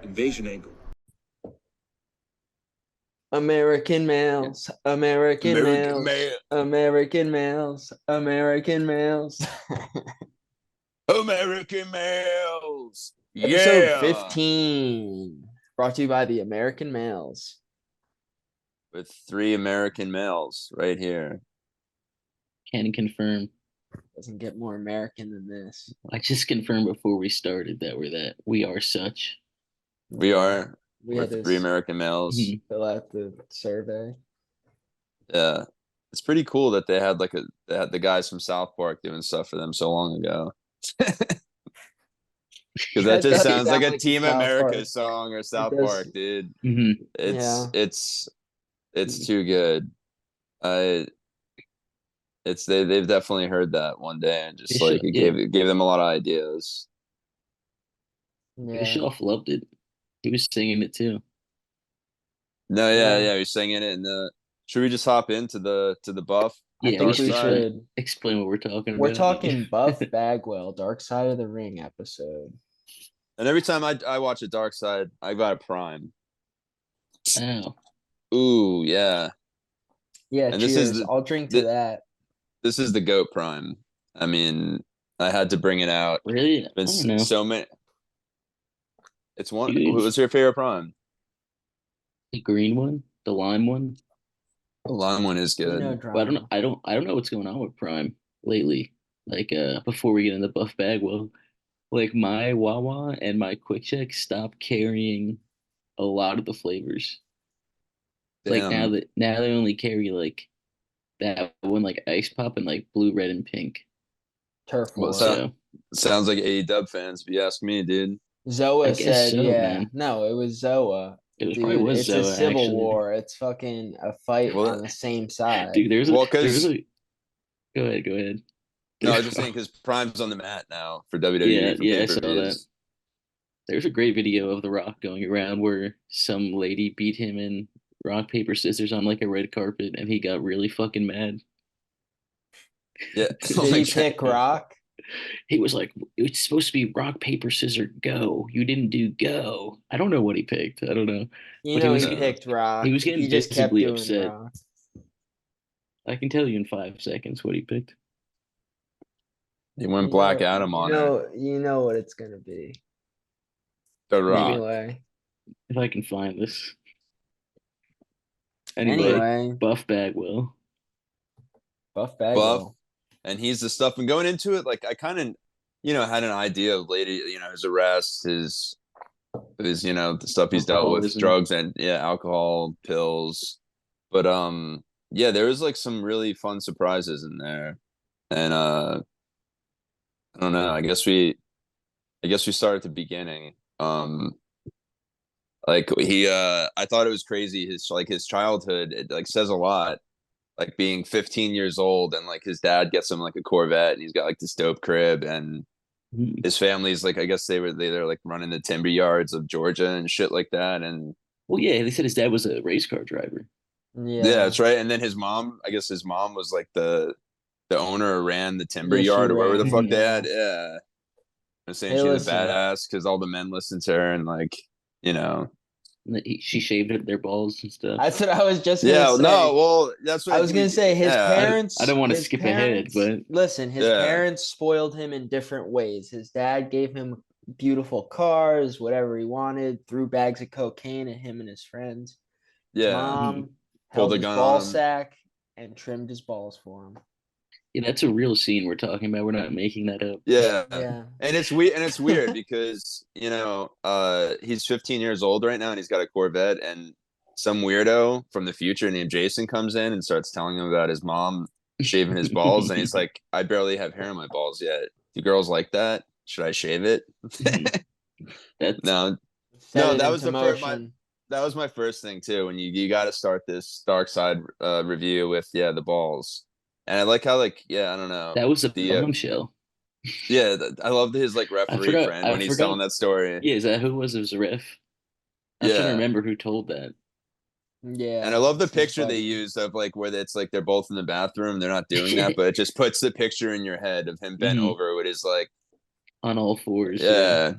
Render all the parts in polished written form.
Invasion angle. American males, American American males, man, American males, American males. American males. Episode Yeah, 15, brought to you by the American males. with three American males right here. Can confirm. Doesn't get more American than this. I just confirmed before we started that we are such. We are. We We're had to three American males. fill out the survey. Yeah, it's pretty cool that they had the guys from South Park doing stuff for them so long ago. Because that just sounds like a Team South America Park. song or South does. Park, dude. Mm-hmm. It's too good. They've definitely heard that one day and just gave them a lot of ideas. Yeah. Bischoff loved it. He was singing it too. No, yeah, he's singing it. And should we just hop into the Buff? I Yeah, think we Side? should. Explain what we're talking about. We're talking Buff Bagwell, Dark Side of the Ring episode. And every time I watch a Dark Side, I got a Prime. Oh. Ooh, yeah. Yeah, And cheers. I'll drink to that. This is the GOAT Prime. I mean, I had to bring it out. Really? I It's don't know. so many. It's one. Dude. What's your favorite Prime? The green one, the lime one. The lime one is good. But I don't know what's going on with Prime lately. Like before we get into Buff Bagwell, like my Wawa and my Quick Check stopped carrying a lot of the flavors. Like Damn. now they only carry like that one, like ice pop and like blue, red, and pink. Turf Well, War. sounds like AEW fans, if you ask me, dude. Zoa said, so, yeah. man. No, it was Zoa. It Dude, probably was it's Zoa, a civil actually. war. It's fucking a fight on the same side. Dude, there's Well, a Go ahead. No, I was just saying because Prime's on the mat now for WWE. Yeah, I saw that. There's a great video of The Rock going around where some lady beat him in rock, paper, scissors on like a red carpet, and he got really fucking mad. Yeah. Did he pick Rock? He was like, "It's supposed to be rock, paper, scissors, go. You didn't do go." I don't know what he picked. I don't know. You know, he picked Rock. He was getting just kept visibly doing upset. Rock. I can tell you in 5 seconds what he picked. He went Black Adam on it. You know what it's gonna be. The Rock. Anyway. If I can find this. Anyway. Buff Bagwell. Buff Bagwell. Buff. And he's the stuff. And going into it, like I kind of, had an idea of his arrest, his the stuff he's dealt with, drugs and alcohol, pills. But there was like some really fun surprises in there. And I don't know. I guess we start at the beginning. Like I thought it was crazy. His childhood, it like says a lot. Like being 15 years old and like his dad gets him like a Corvette and he's got like this dope crib and his family's like, I guess they're like running the timber yards of Georgia and shit like that. And well, yeah, they said his dad was a race car driver. Yeah, that's right. And then his mom was like the owner or ran the timber yard or wherever the fuck they had. Yeah. I'm saying she was a badass because all the men listened to her and like, she shaved their balls and stuff. That's what I was just gonna say. No, well, that's what I was gonna say. His parents. I don't want to skip ahead, but listen, his parents spoiled him in different ways. His dad gave him beautiful cars, whatever he wanted, threw bags of cocaine at him and his friends. Yeah, mom held his ball sack and trimmed his balls for him. Yeah, that's a real scene we're talking about. We're not making that up. Yeah. And it's weird because, he's 15 years old right now and he's got a Corvette and some weirdo from the future named Jason comes in and starts telling him about his mom shaving his balls. And he's like, I barely have hair on my balls yet. Do girls like that? Should I shave it? No, that was that was my first thing too. When you got to start this Dark Side review with, the balls. And I like how, I don't know. That was a bombshell. Yeah, I loved his referee friend when he's telling that story. Yeah, is that who it was? It was a ref. I'm trying to remember who told that. Yeah, and I love the picture they used of where it's they're both in the bathroom. They're not doing that, but it just puts the picture in your head of him bent over with his on all fours. Yeah,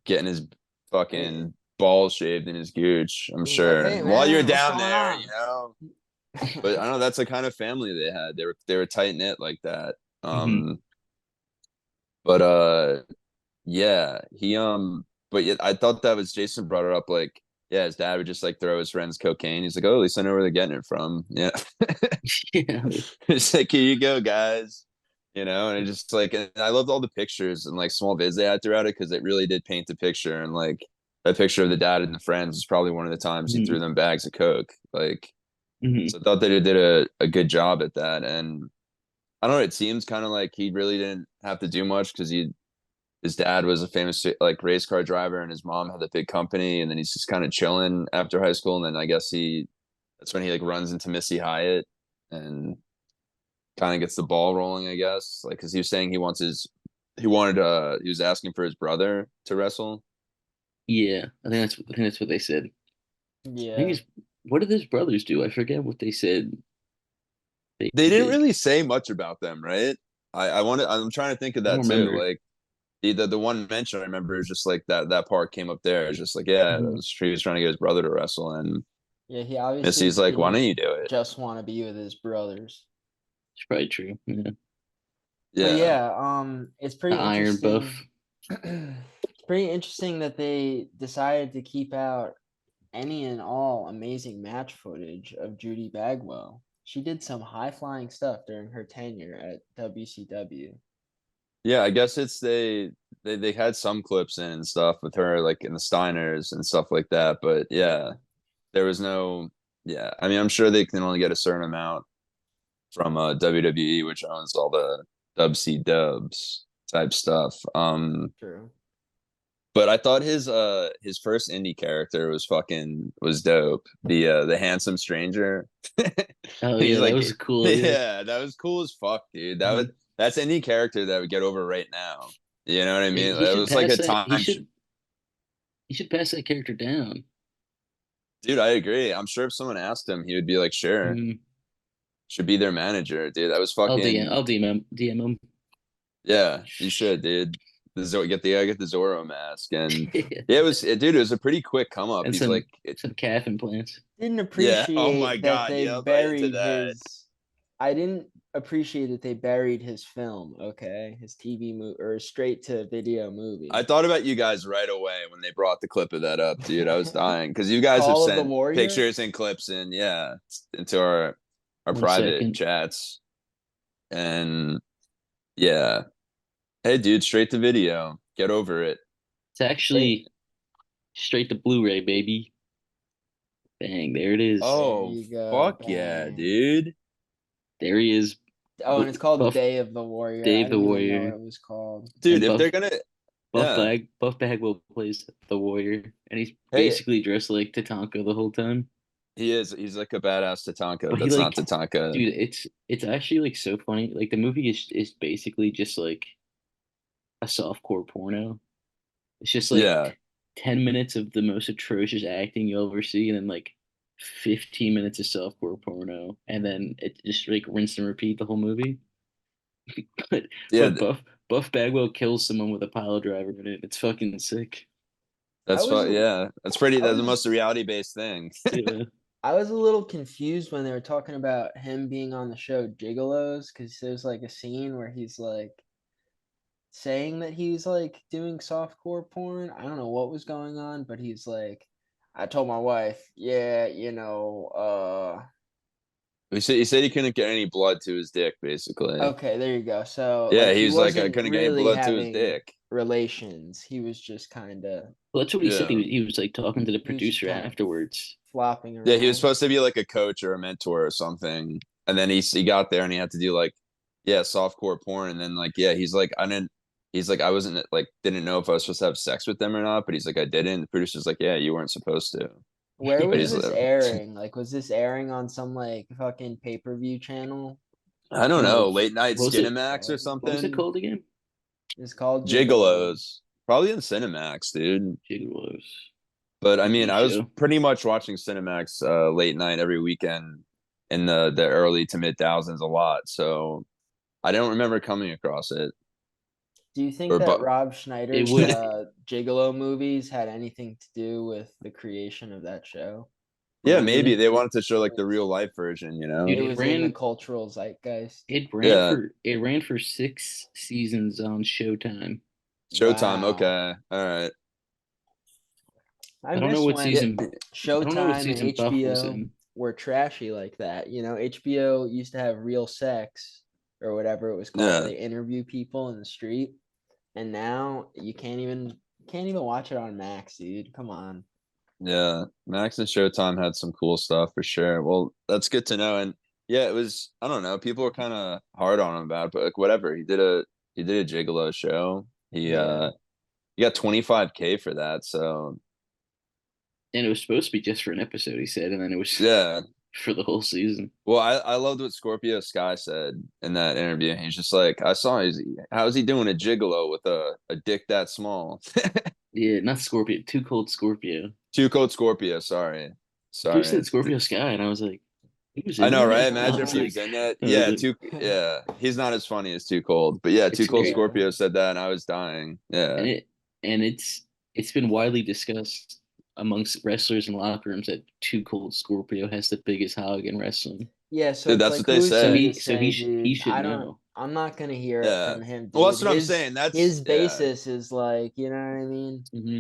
getting his fucking balls shaved in his gooch, I'm He's like, sure. "Hey And while you're man, what's down going there, on?" but I don't know, that's the kind of family they had. They were tight knit like that. Hmm. But yeah, but yet I thought that was Jason brought it up like, yeah, his dad would just like throw his friends cocaine. He's like, oh, at least I know where they're getting it from. Yeah. Yeah. It's like, here you go, guys. And it just like, and I loved all the pictures and like small vids they had throughout it because it really did paint the picture. And like that picture of the dad and the friends was probably one of the times he threw Hmm. them bags of coke. Like, Hmm. so I thought they did a good job at that. And I don't know, it seems kind of like he really didn't have to do much because his dad was a famous like race car driver and his mom had a big company, and then he's just kind of chilling after high school, and then I guess that's when he like runs into Missy Hyatt and kind of gets the ball rolling, I guess, like because he was saying he was asking for his brother to wrestle. Yeah. I think that's what they said. I think Yeah. it's what did his brothers do? I forget what they said they They didn't did. really say much about them, right? I'm trying to think of I don't that too, remember. like the one mention I remember is just like that part came up there. It's just like, yeah, Mhm. he was trying to get his brother to wrestle, and Yeah, he obviously Missy's like, why don't didn't you do it? just want to be with his brothers. It's probably true. Yeah. But Yeah. yeah, it's The pretty Iron Buff. interesting. It's pretty interesting that they decided to keep out any and all amazing match footage of Judy Bagwell. She did some high flying stuff during her tenure at WCW. Yeah, I guess they had some clips in and stuff with her like in the Steiners and stuff like that, but yeah, there was no yeah. I mean, I'm sure they can only get a certain amount from WWE, which owns all the Dub Dubs type stuff. True. But I thought his first indie character was dope. The handsome stranger. Oh He's yeah, that like, was a cool idea. yeah, that was cool as fuck, dude. Mhm. That's any character that would get over right now. You know what I He, mean? he It should was like pass a that. He time, should he should pass that character down. dude. I agree. I'm sure if someone asked him, he would be like, sure, Mhm. should be their manager, dude. That was I'll DM. fucking I'll DM him. yeah. You should, dude. Get the Zorro mask, and Yeah. yeah, dude. It was a pretty quick come up. And He's like, some calf implants. Didn't yeah. Oh my appreciate that god. they Yep. I into buried that. his. I didn't appreciate that they buried his film. Okay, his TV movie or straight to video I movie. thought about you guys right away when they brought the clip of that up, dude. I was dying because you guys have Call of the sent Warrior. pictures and clips in, yeah, into our One private second. chats, and yeah. Hey, dude, straight to video. Get over it. It's actually straight to Blu-ray, baby. Bang, there it is. There Oh, you go. fuck yeah, Bang. dude. There he is. Oh, and it's called Buff Day of the Warrior. I Dave the didn't even know what Warrior. it was called. Dude, And if they're gonna, yeah. Buff Bagwell plays the Warrior. And he's Hey, basically dressed like Tatanka the whole time. he is. He's like a badass Tatanka. But he That's not like Tatanka. dude, it's actually like so funny. Like the movie is basically just like a softcore porno. It's just Yeah. like 10 minutes of the most atrocious acting you'll ever see, and then like 15 minutes of softcore porno, and then it just like rinse and repeat the whole movie. but Yeah. but Buff Bagwell kills someone with a pile driver in it. It's fucking sick. I was Yeah. I That's the most was reality based thing. Yeah. I was a little confused when they were talking about him being on the show Gigolos because there's like a scene where he's like saying that he's like doing softcore porn. I don't know what was going on, but he's like, I told my wife, yeah, He said he couldn't get any blood to his dick, basically. okay, there you go. So Yeah, like he he was like, I wasn't couldn't get any really blood to his having dick. relations. He was just kind of Well, that's what he said. Yeah. He was like talking to the he was just producer kind of afterwards. flopping Yeah, he was around. supposed to be like a coach or a mentor or something. And then he got there and he had to do like, yeah, softcore porn. And then like, yeah, he's like, I wasn't like, didn't know if I was supposed to have sex with them or not. But he's like, I didn't. The producer's like, yeah, you weren't supposed to. Where But was he's this like, airing? Like, was this airing on some like fucking pay-per-view channel? I don't know, No, late night what was it? Skinamax or What was it something. called again? It's called Gigolos. Gigolos. Probably in Cinemax, dude. Gigolos But I mean, TV I was show. pretty much watching Cinemax late night every weekend in the early to mid thousands a lot. So I don't remember coming across it. Do you think Or that but Rob It Schneider's would. Gigolo movies had anything to do with the creation of that show? yeah, Probably. maybe they wanted to show like the real life version, you know? Dude, It it was in the ran. cultural zeitgeist. Yeah, It ran for 6 seasons on Showtime. Showtime. Wow. Okay, all right. I I don't know miss what Yeah, when season. I don't know what Showtime and season Buff was HBO in. were trashy like that. You know, HBO used to have Real Sex or whatever it was called, where yeah, they interview people in the street, and now you can't even watch it on Max, dude. Come on. yeah. Max and Showtime had some cool stuff for sure. Well, that's good to know. And yeah, it was. I don't know. People were kind of hard on him about it, but like whatever. He did a Gigolo show. Yeah. He got 25K for that. So And it was supposed to be just for an episode, he said, and then it was yeah. for the whole season. Well, I loved what Scorpio Sky said in that interview. He's just like, I saw how's he doing a gigolo with a dick that small? Yeah, not Scorpio. Too Cold Scorpio. Too cold Scorpio, sorry. You said Sorry. Scorpio Sky, and I was like, he was I in know, that. right? I Imagine if was he like, was in that. I was Yeah, like, yeah. He's not as funny as Too Cold. But yeah, Too it's Cold great, Yeah. Scorpio said that and I was dying. and Yeah. it's been widely discussed amongst wrestlers in locker rooms that Too Cold Scorpio has the biggest hog in wrestling. Yeah, so Dude, it's that's like, what they who is So he say. to he so say, he dude? should know. I'm not gonna hear it Yeah. from him, Well, dude. that's what I'm saying. His Yeah. basis is like, you know what I mean? Hmm.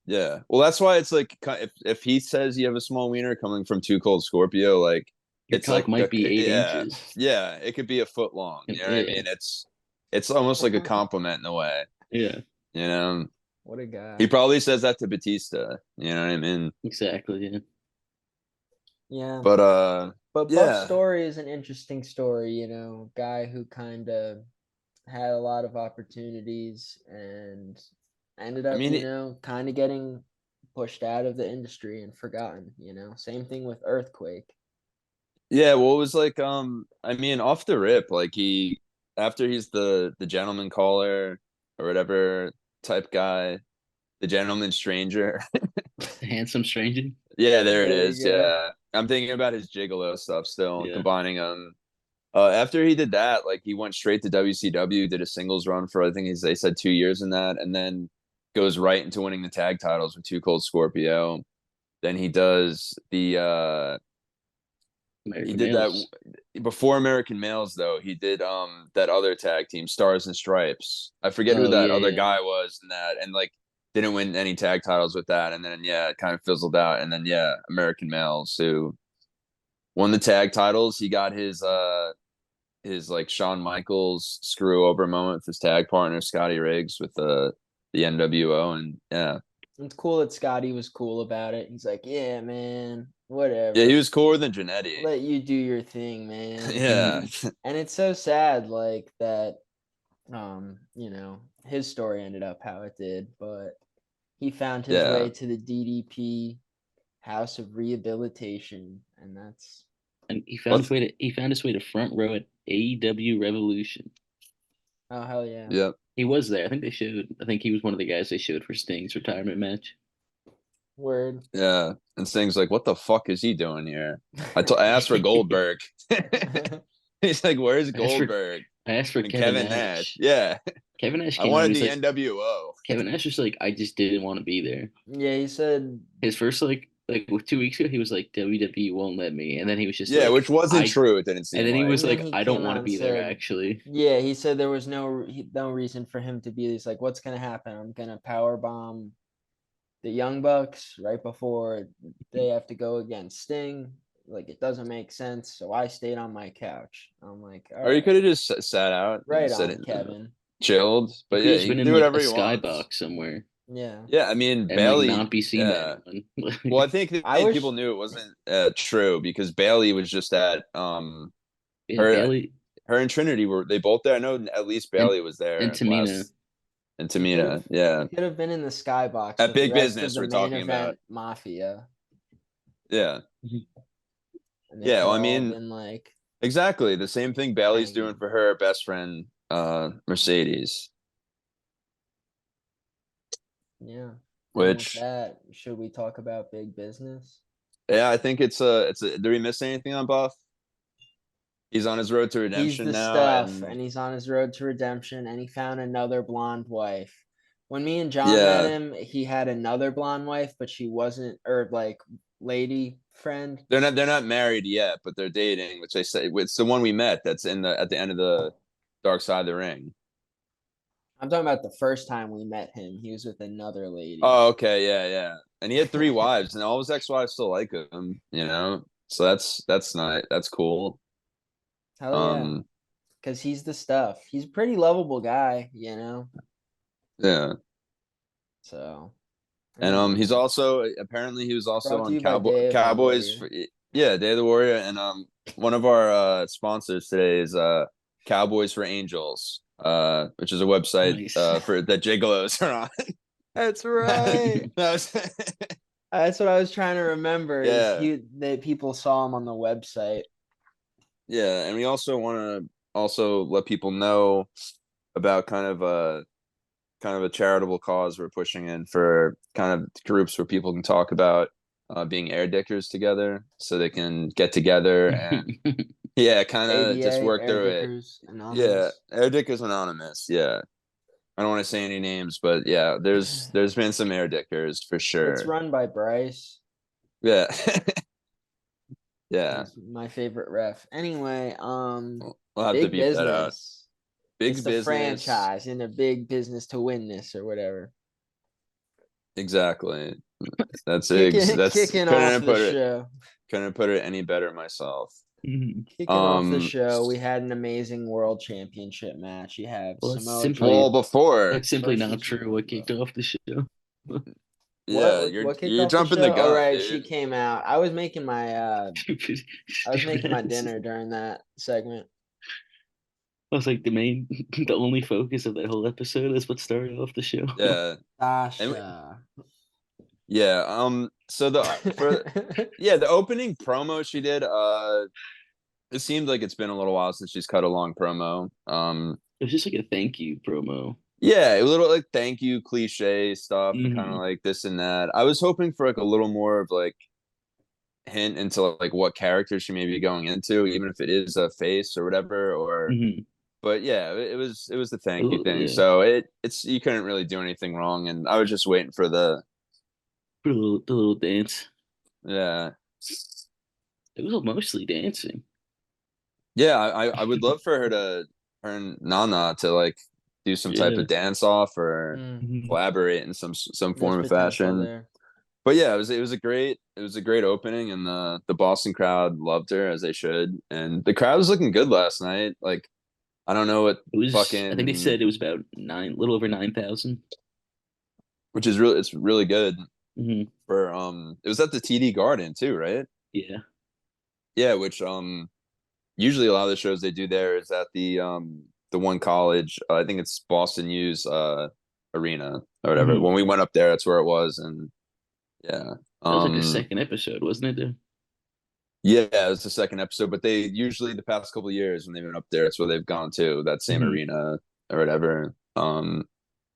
Yeah. Well, that's why it's like if he says you have a small wiener coming from Too Cold Scorpio, like Your it's cock like might be eight yeah, inches. yeah, it could be a foot long. You know what I Yeah, mean? It's almost like a compliment in a way. yeah, You know, What a he guy. probably says that to Batista. You know what I mean? exactly. Yeah, Yeah. But But Buff's yeah. story is an interesting story, guy who kind of had a lot of opportunities and ended I up, mean, kind of getting pushed out of the industry and forgotten. Same thing with Earthquake. yeah. Well, it was like I mean, off the rip, like after he's the gentleman caller or whatever type guy, the gentleman stranger. the handsome stranger. Yeah, there it There is. you go. Yeah. I'm thinking about his gigolo stuff still and Yeah, combining them. After he did that, like he went straight to WCW, did a singles run for I think they said 2 years in that, and then goes right into winning the tag titles with Too Cold Scorpio. Then he American did that males. before American Males though. He did that other tag team, Stars and Stripes. I forget who Oh that yeah, other yeah. guy was in that, and like didn't win any tag titles with that, and then yeah, it kind of fizzled out, and then yeah, American Males who won the tag titles. He got his like Shawn Michaels screw over moment with his tag partner Scotty Riggs with the NWO, and yeah, It's cool that Scotty was cool about it. He's like, yeah, man, yeah, he whatever. was cooler than Jannetty. Let you do your thing, man. Yeah, And it's so sad, like that, his story ended up how it did, but he found his yeah, way to the DDP House of Rehabilitation, and that's And let's he found his way to front row at AEW Revolution. oh hell yeah. yeah. He was there. I think he was one of the guys they showed for Sting's retirement match. Word. Yeah, and Sting's like, "What the fuck is he doing here?" I asked for Goldberg. He's like, "Where's I asked for Goldberg?" I asked for And Kevin Kevin Nash. Nash. Yeah, Kevin Nash I came out and wanted he's the like NWO. Kevin Nash was like, I just didn't want to be there. Yeah, he said His first like 2 weeks ago, he was like WWE won't let me, and then he was just Yeah, like which wasn't I, true. It didn't and seem then he like. was and then like he I don't came want out to and be there said, actually. yeah, he said there was no reason for him to be. He's like, what's gonna happen? I'm gonna power bomb the Young Bucks right before they have to go against Sting. Like, it doesn't make sense. So I stayed on my couch. I'm like, all Or you right, could have just sat out and right said on, it, Kevin. chilled. He But could have yeah, just he been can in do like a whatever he wants. skybox somewhere Yeah. Yeah, I mean and like Bailey. not be seen by Yeah. anyone. Well, I think I people wish. knew it wasn't true because Bailey was just at Yeah, her Bailey her and Trinity were they both there. I know at least and Bailey was and there Tamina. last and He could have. Tamina. Yeah, He could have been in the skybox at with the Big rest of Business the we're main talking about. event mafia, Yeah, and they yeah. could Well, have I all mean, been like exactly the same thing Bailey's doing hanging. for her best friend Mercedes, Yeah. And with which that, should we talk about big business? yeah, I think it's a. Did we miss anything on Buff? He's on his road to He's redemption the now, stuff, and and he's on his road to redemption, and he found another blonde wife. When me and John met yeah, him, he had another blonde wife, but she wasn't, or like lady friend. they're not married yet, but they're dating, which they say it's the one we met that's in the at the end of the Dark Side of the Ring. I'm talking about the first time we met him. He was with another lady. Oh, okay, yeah, yeah. And he had 3 wives, and all his ex-wives still like him, you know. So that's nice. That's cool. Hell yeah. Um, Because he's the stuff. He's a pretty lovable guy, yeah. So, And he's anyways, also apparently he was also brought to on you by Day of the Cowboys Warrior. for, yeah, Day of the Warrior, and one of our sponsors today is Cowboys for Angels, which is a website Nice. for that gigolos are on. That's right. That was That's what I was trying to remember. Is yeah, that people saw him on the website. yeah, and we also want to also let people know about kind of a charitable cause we're pushing in for kind of groups where people can talk about being air dickers together, so they can get together and yeah, kind of just ADA, work Air through it. Dickers Yeah, Anonymous. air dickers anonymous. Yeah, I don't want to say any names, but yeah, there's been some air dickers for It's sure. run by Bryce. Yeah, yeah. He's my favorite ref. Anyway, We'll have to big beep that out. business. It's Big the business. franchise in a big business to win this or whatever. Exactly. That's Kicking that's kicking couldn't off have the put it show. couldn't have put it any better myself. Kicking off the Um, show, we had an amazing world championship match. You have Well, it's Samoa well, simply Joe before, that's simply not versus true. What kicked off the show? yeah, what kicked you're off the jumping the show? All gun, right, she dude. came out. Stupid, I was stupid making my ass. dinner during that segment. I was like the main, the only focus of that whole episode is what started off the show. Yeah, and Sasha. yeah. So the opening promo she did. It seemed like it's been a little while since she's cut a long promo. It was just like a thank you promo. Yeah, a little like thank you cliche stuff and kind of Hmm. like this and that. I was hoping for like a little more of like hint into like what character she may be going into, even if it is a face or whatever. Or Hmm. but yeah, it was the thank you thing. Yeah, So it's you couldn't really do anything wrong, and I was just waiting for for the little dance. yeah. It was mostly dancing. Yeah, I would love for her and Nana to like do some type Yeah. of dance off or Mhm. collaborate in some There's form of potential fashion. there. But yeah, it was a great opening, and the Boston crowd loved her as they should, and the crowd was looking good last night. Like I don't know what It was. I think they fucking, said it was about little over 9,000. which is really it's really good Hmm. for it was at the TD Garden too, right? Yeah. Yeah, which usually a lot of the shows they do there is at the one college. I think it's Boston U's arena or whatever. Hmm. When we went up there, that's where it was, and yeah, That was like the second episode, wasn't it? yeah, it was the second episode. But they usually the past couple of years when they've been up there, that's where they've gone to that same Hmm. arena or whatever.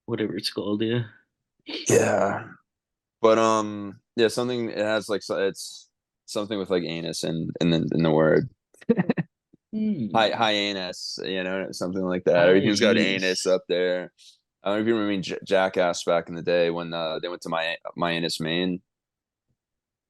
Whatever it's called. Yeah. Yeah, but yeah, something it has like it's something with like anus in the word. Hmm. Hyannis, something like that. Everything's got anus Hyenas. up there. I don't know if you remember Jackass back in the day when they went to my Annis, Maine.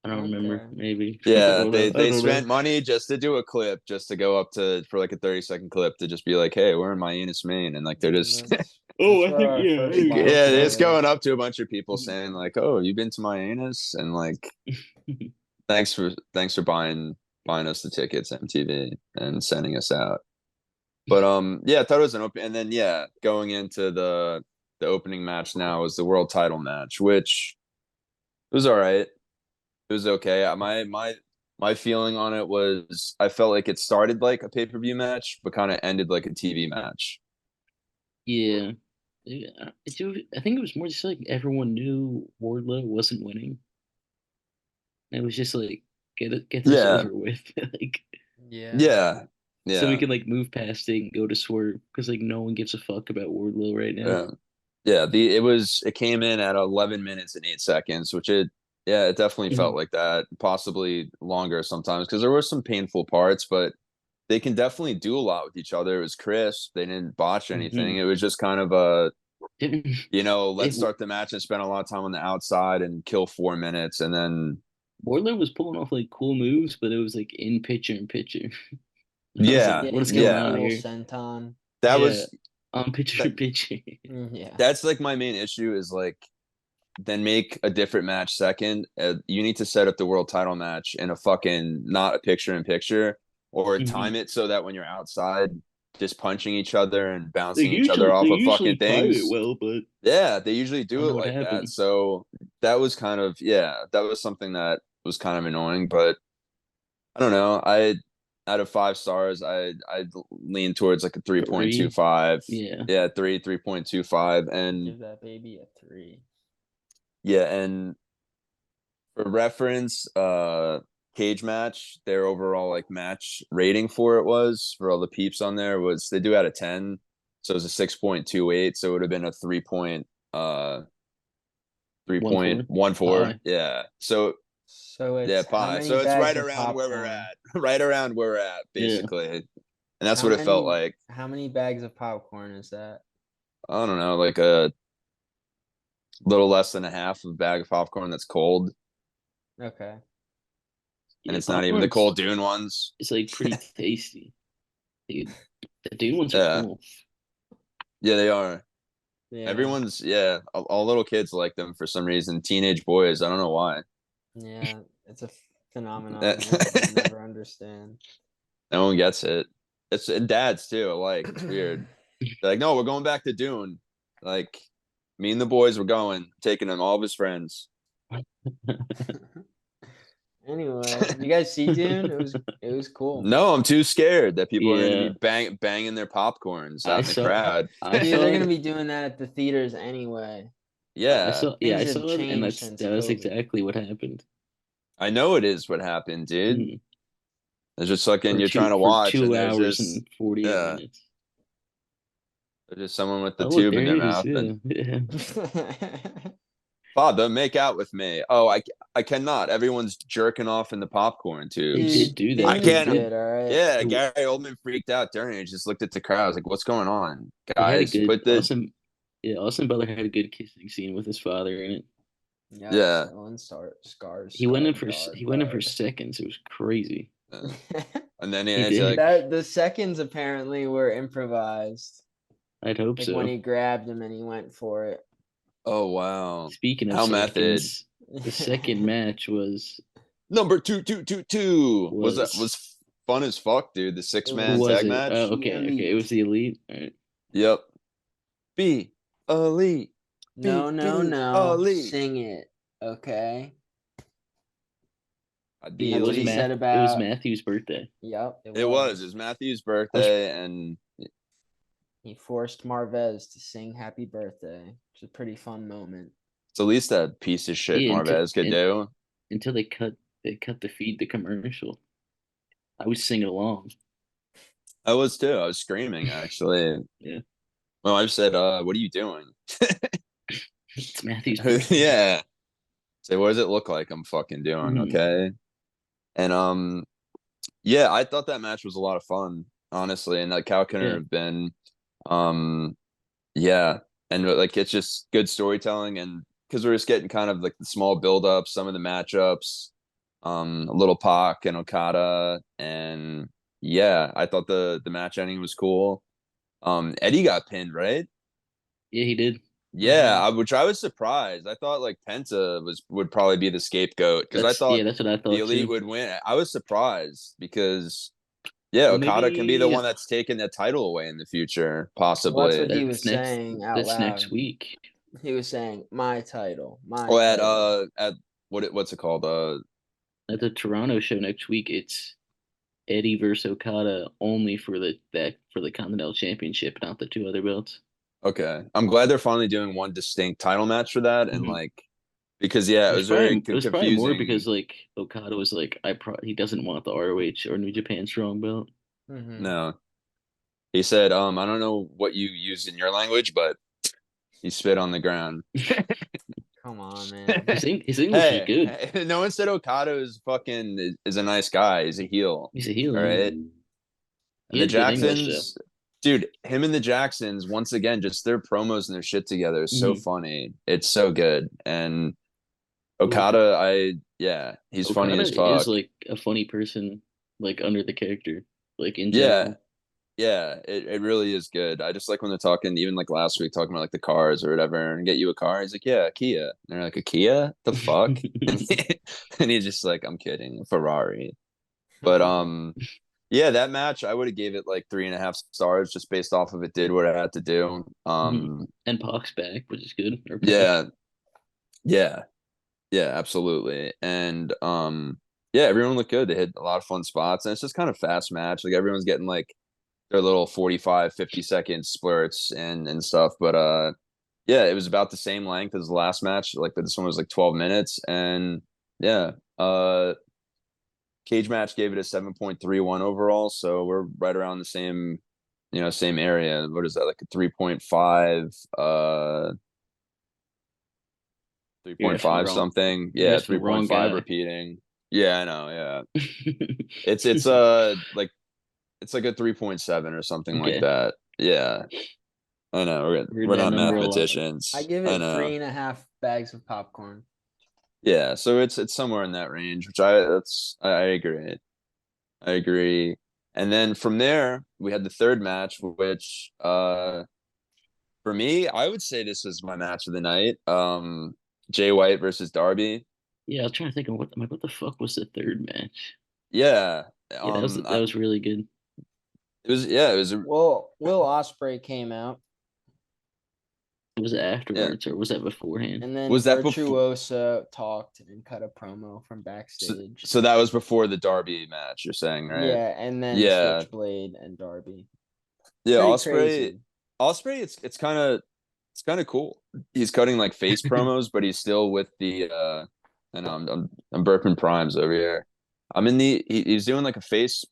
I don't remember. Okay. Maybe. I Yeah, don't they know. I they don't know. spent money just to do a clip, just to go up to for like a 30-second clip to just be like, "Hey, we're in my Annis, Maine," and like they're just Oh, That's I where think our yeah. first I yeah, live they're think just going was. up to a bunch of people saying like, "Oh, you've been to my Annis," and like, thanks for buying us the tickets, MTV, and sending us out. But yeah, I thought it was an open, and then yeah, going into the opening match now was the world title match, which was all right. It was okay. My feeling on it was I felt like it started like a pay-per-view match, but kind of ended like a TV match. Yeah. Yeah. I think it was more just like everyone knew Wardlow wasn't winning. It was just like get this Yeah, over with, like Yeah. yeah, so we yeah, can like move past it and go to Swerve because like no one gives a fuck about Wardlow right now. yeah, yeah. It came in at 11 minutes and 8 seconds, which it definitely felt Mhm. like that, possibly longer sometimes because there were some painful parts, but they can definitely do a lot with each other. It was crisp. They didn't botch anything. Mhm. It was just kind of a, Didn't let's it? start the match and spend a lot of time on the outside and kill 4 minutes, and then Wardlow was pulling off like cool moves, but it was like in picture. I was like, yeah, Yeah, what he is did going a on yeah, cool here? senton. that Yeah, was on picture that, in picture. Yeah. that's like my main issue is like then make a different match second. You need to set up the world title match in a fucking not a picture in picture, or Mhm. time it so that when you're outside, just punching each other and They bouncing each other usually they off of usually fucking time it things. well, but Yeah, they usually I do don't it know what like that. happened. So that was kind of that was something that was kind of annoying. But I don't know. I out of 5 stars, I lean towards like a 3, 3.25. yeah. Yeah, 3.25, and Give that baby a 3. yeah, and for reference, cage match, their overall like match rating for it was for all the peeps on there was they do out of 10, so it was a 6.28, so it would have been a 1-4 3.14. pie. Yeah. So So yeah, it's how pi. many So it's bags right of around where we're popcorn? at. Right around where we're at, Yeah. basically. And that's How what it felt many like. how many bags of popcorn is that? I don't know, like a little less than a half of a bag of popcorn that's cold. Okay. And Yeah, it's not even the popcorn's cold Dune ones. it's like pretty tasty. Dude, the Dune ones are Yeah. cool. Yeah, they are. Yeah. Everyone's all little kids like them for some reason. Teenage boys, I don't know why. Yeah. It's a phenomenon we'll never understand. No one gets it. It's and dads too. Like it's weird. They're like, no, we're going back to Dune. Like me and the boys were going, taking him all of his friends. Anyway, you guys see Dune? It was cool. No, I'm too scared that people are going to be Yeah, banging their popcorns I out in the saw crowd. I Dude, they're saw gonna it. be doing that at the theaters anyway. Yeah, Things I have saw it, and changed since that's COVID. exactly what happened. I know it is what happened, dude. Mhm. It's just fucking For you're trying two to for watch, and two there's hours just and 48 yeah, minutes. there's just someone with the Oh, look, tube there in their it is. mouth, and Yeah, yeah. Father, make out with me. Oh, I cannot. Everyone's jerking off in the popcorn They tubes. did Dude, do I that. Dune is can't. good, all right. Yeah, It, Gary Oldman freaked out during it. He just looked at the crowd. I was like, "What's going on, it had a guys? good Put the Austin. Yeah, Austin Butler had a good kissing scene with his father in it. Yep, yeah." selling scars, He went in scarred, for guard, he went in for guard. seconds. It was crazy. Yeah. And then He it's did. like, That the seconds apparently were improvised. I'd hope Like when so. he grabbed him and he went for it. "Oh wow, Speaking of how method." seconds, the second match Number two was was fun as fuck, dude. The It six who man was was tag it? Oh, match. the okay. It was elite. the elite. All right. Yep. Be elite. No, no, Be no. elite. Sing it. Okay. I'd be It That's what was he elite. said It was about. Matthew's birthday. Yep, it It was. It was. was Matthew's I was birthday, and He forced Marvez to sing happy birthday. It's a pretty fun moment. it's the least that piece of shit yeah Marvez could do. until they cut the feed the commercial. I was singing along. I was too. I was screaming actually. Yeah, My wife said, what are you doing?" it's Matthew's birthday. Yeah. Say, what does it look like I'm fucking doing? Mhm. Okay. And yeah, I thought that match was a lot of fun, honestly. And like how can it Yeah, have been? Um yeah. And like it's just good storytelling, and because we're just getting kind of like the small build up, some of the matchups, a little Pac and Okada, and yeah, I thought the match ending was cool. Eddie got pinned, right? yeah, he did. Yeah, Mm-hmm. which I was surprised. I thought like Penta would probably be the scapegoat because I thought That's what I the thought Elite too. would win. I was surprised because yeah, Well, Okada can be the maybe one that's taking the title away in the future, Well, that's what possibly. he was that's next. saying out That's next loud. week. He was saying, my title, my Or title. at what's it called? At the Toronto show next week, it's Eddie versus Okada only for the Continental Championship, not the two other belts. Okay. I'm glad they're finally doing one distinct title match for that, and Mhm. like because yeah, it was very It was probably more confusing. because like Okada was like he doesn't want the ROH or New Japan Strong Belt. Mm-hmm. No. He said, I don't know what you use in your language, but he spit on the ground. Come on, man. His English is Hey, good. no one said Okada is fucking is a nice guy. He's a heel. He's a heel. All Yeah. right. And He the had good English though. Jacksons, dude, him and the Jacksons, once again, just their promos and their shit together is so Mhm. funny. It's so good. And Well, Okada, he's funny Okada as is fuck. like a funny person, like under the character, like in Yeah, general. yeah, it really is good. I just like when they're talking, even like last week, talking about like the cars or whatever, and get you a car. He's like, yeah, a Kia. And they're like, a Kia? The fuck? And he's just like, I'm kidding, a Ferrari. But yeah, that match I would have gave it like 3.5 stars just based off of it did what it had to do. And Pac's back, which is good. Or Pac. Yeah, yeah, yeah, absolutely. And yeah, everyone looked good. They hit a lot of fun spots, and it's just kind of fast match. Like everyone's getting like their little 45, 50-second splurts and stuff. But yeah, it was about the same length as the last match. Like this one was like 12 minutes, and yeah, cage match gave it a 7.31 overall, so we're right around the same, same area. What is that, like a 3.5, You're asking the 3.5 wrong. something? You're Yeah, asking the wrong 3.5 guy. repeating. Yeah, I know. Yeah, it's like it's like a 3.7 or something like Okay, that. Yeah, I know. heard We're that not number a lot. I mathematicians. give I it know. 3.5 bags of popcorn. Yeah, so it's somewhere in that range, which I agree. I agree. And then from there, we had the third match, which for me, I would say this was my match of the night. Jay White versus Darby. Yeah, I was trying to think of what the fuck was the third match? Yeah. Yeah, that was really good. It was Well, Will Ospreay came out, Was it yeah. afterwards or was that beforehand? and then Was that before Virtuoso talked and cut a promo from so, backstage. so that was before the Darby match, you're saying, right? Yeah, and then Yeah. Switchblade and Darby. Yeah, Pretty Osprey crazy. Osprey it's kind of cool. He's cutting like face promos, but he's still with the I know I'm burping primes over here. I'm in he's doing like a face